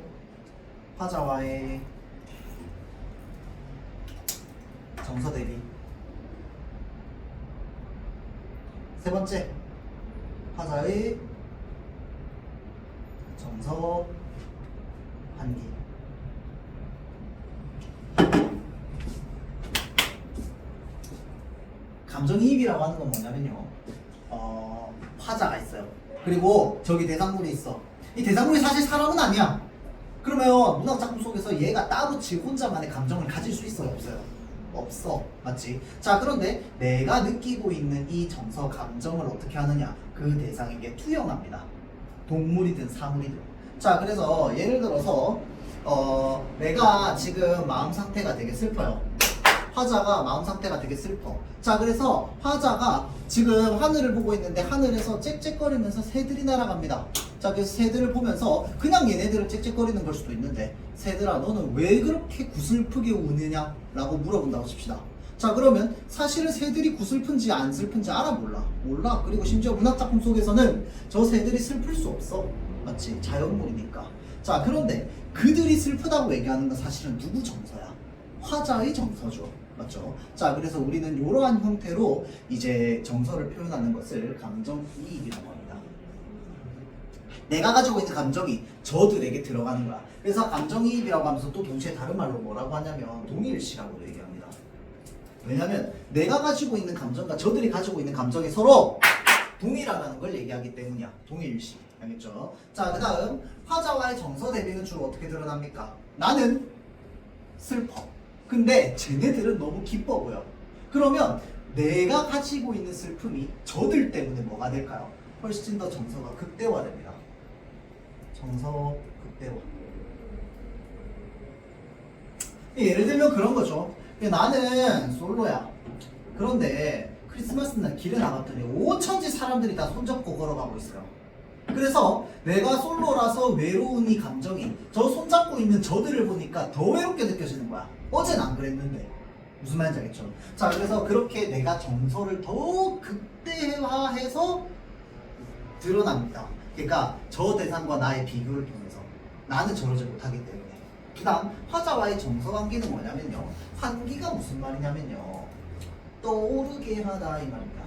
화자와의 정서 대비. 세 번째, 화자의 정서 환기. 감정이입이라고 하는 건 뭐냐면요, 화자가 있어요. 그리고 저기 대상물이 있어. 이 대상물이 사실 사람은 아니야. 그러면 문학 작품 속에서 얘가 따로 지 혼자만의 감정을 가질 수 있어요, 없어요? 없어. 맞지? 자, 그런데 내가 느끼고 있는 이 정서 감정을 어떻게 하느냐? 그 대상에게 투영합니다. 동물이든 사물이든. 자, 그래서 예를 들어서 내가 지금 마음 상태가 되게 슬퍼요. 화자가 마음 상태가 되게 슬퍼. 자, 그래서 화자가 지금 하늘을 보고 있는데 하늘에서 짹짹거리면서 새들이 날아갑니다. 자, 그래서 새들을 보면서 그냥 얘네들을 짹짹거리는 걸 수도 있는데, 새들아 너는 왜 그렇게 구슬프게 우느냐? 라고 물어본다고 칩시다. 자, 그러면 사실은 새들이 구슬픈지 안 슬픈지 알아? 몰라. 그리고 심지어 문학작품 속에서는 저 새들이 슬플 수 없어. 맞지? 자연물이니까. 자, 그런데 그들이 슬프다고 얘기하는 건 사실은 누구 정서야? 화자의 정서죠. 맞죠? 자, 그래서 우리는 이러한 형태로 이제 정서를 표현하는 것을 감정이입이라고 합니다. 내가 가지고 있는 감정이 저들에게 들어가는 거야. 그래서 감정이입이라고 하면서 또 동시에 다른 말로 뭐라고 하냐면 동일시라고도 얘기합니다. 왜냐면 내가 가지고 있는 감정과 저들이 가지고 있는 감정이 서로 동일하다는 걸 얘기하기 때문이야. 동일시. 알겠죠? 자, 그 다음 화자와의 정서 대비는 주로 어떻게 드러납니까? 나는 슬퍼. 근데 쟤네들은 너무 기뻐 보여. 그러면 내가 가지고 있는 슬픔이 저들 때문에 뭐가 될까요? 훨씬 더 정서가 극대화됩니다. 정서 극대화. 예를 들면 그런 거죠. 나는 솔로야. 그런데 크리스마스 날 길에 나갔더니 오천지 사람들이 다 손잡고 걸어가고 있어요. 그래서 내가 솔로라서 외로운 이 감정이 저 손잡고 있는 저들을 보니까 더 외롭게 느껴지는 거야. 어제는 안 그랬는데. 무슨 말인지 알겠죠? 자, 그래서 그렇게 내가 정서를 더 극대화해서 드러납니다. 그러니까 저 대상과 나의 비교를 통해서 나는 저러지 못하기 때문에. 그 다음 화자와의 정서 관계는 뭐냐면요, 환기가 무슨 말이냐면요, 떠오르게 하다 이 말입니다.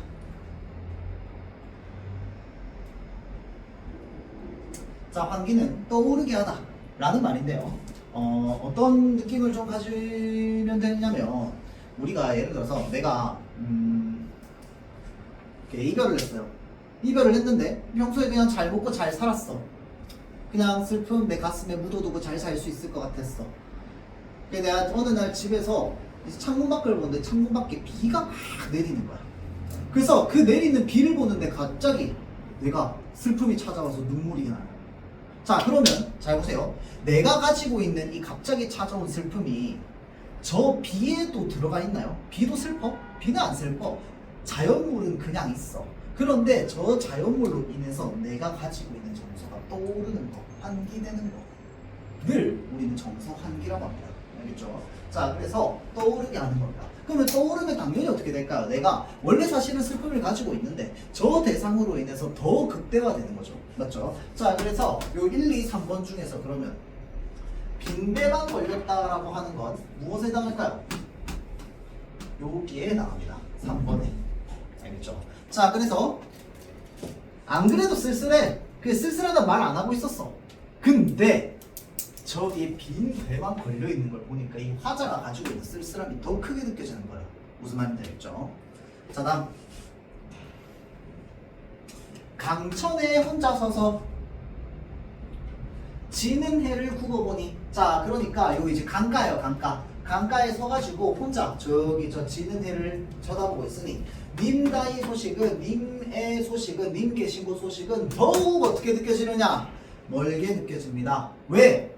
자, 환기는 떠오르게 하다 라는 말인데요, 어떤 느낌을 좀 가지면 되냐면, 우리가 예를 들어서 내가 이별을 했어요. 이별을 했는데 평소에 그냥 잘 먹고 잘 살았어. 그냥 슬픔 내 가슴에 묻어두고 잘 살 수 있을 것 같았어. 그래서 내가 어느 날 집에서 이제 창문 밖을 보는데 창문 밖에 비가 막 내리는 거야. 그래서 그 내리는 비를 보는데 갑자기 내가 슬픔이 찾아와서 눈물이 나요. 자, 그러면 잘 보세요. 내가 가지고 있는 이 갑자기 찾아온 슬픔이 저 비에도 들어가 있나요? 비도 슬퍼? 비는 안 슬퍼. 자연물은 그냥 있어. 그런데 저 자연물로 인해서 내가 가지고 있는 정서가 떠오르는 거, 환기되는 거를 우리는 정서 환기라고 합니다. 알겠죠? 자, 그래서 떠오르게 하는 겁니다. 그러면 떠오르면 당연히 어떻게 될까요? 내가 원래 사실은 슬픔을 가지고 있는데 저 대상으로 인해서 더 극대화되는 거죠. 맞죠? 자, 그래서 요 1, 2, 3번 중에서 그러면 빈대만 걸렸다라고 하는 건 무엇에 해당할까요? 여기에 해당합니다. 3번에. 알겠죠? 자, 그래서 안 그래도 쓸쓸해. 그 쓸쓸하다는 말 안 하고 있었어. 근데 저기에 빈 배만 걸려 있는 걸 보니까 이 화자가 가지고 있는 쓸쓸함이 더 크게 느껴지는 거예요. 무슨 말인지 알겠죠? 자, 다음 강천에 혼자 서서 지는 해를 굽어보니. 자, 그러니까 요 이제 강가예요. 강가에 서가지고 혼자 저기 저 지는 해를 쳐다보고 있으니 님다이 소식은, 님의 소식은, 님 계신 곳 소식은 더욱 어떻게 느껴지느냐? 멀게 느껴집니다. 왜?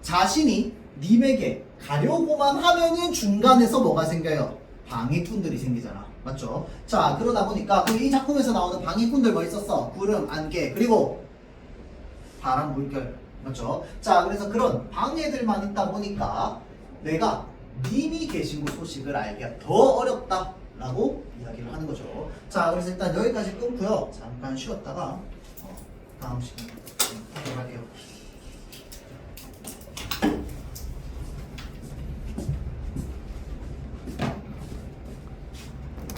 자신이 님에게 가려고만 하면은 중간에서 뭐가 생겨요? 방해꾼들이 생기잖아. 맞죠? 자, 그러다 보니까 이 작품에서 나오는 방해꾼들 뭐 있었어? 구름, 안개, 그리고 바람, 물결. 맞죠? 자, 그래서 그런 방해들만 있다 보니까 내가 님이 계신 곳 소식을 알기가 더 어렵다 라고 이야기를 하는 거죠. 자, 그래서 일단 여기까지 끊고요. 잠깐 쉬었다가 다음 시간에 하도록 할게요.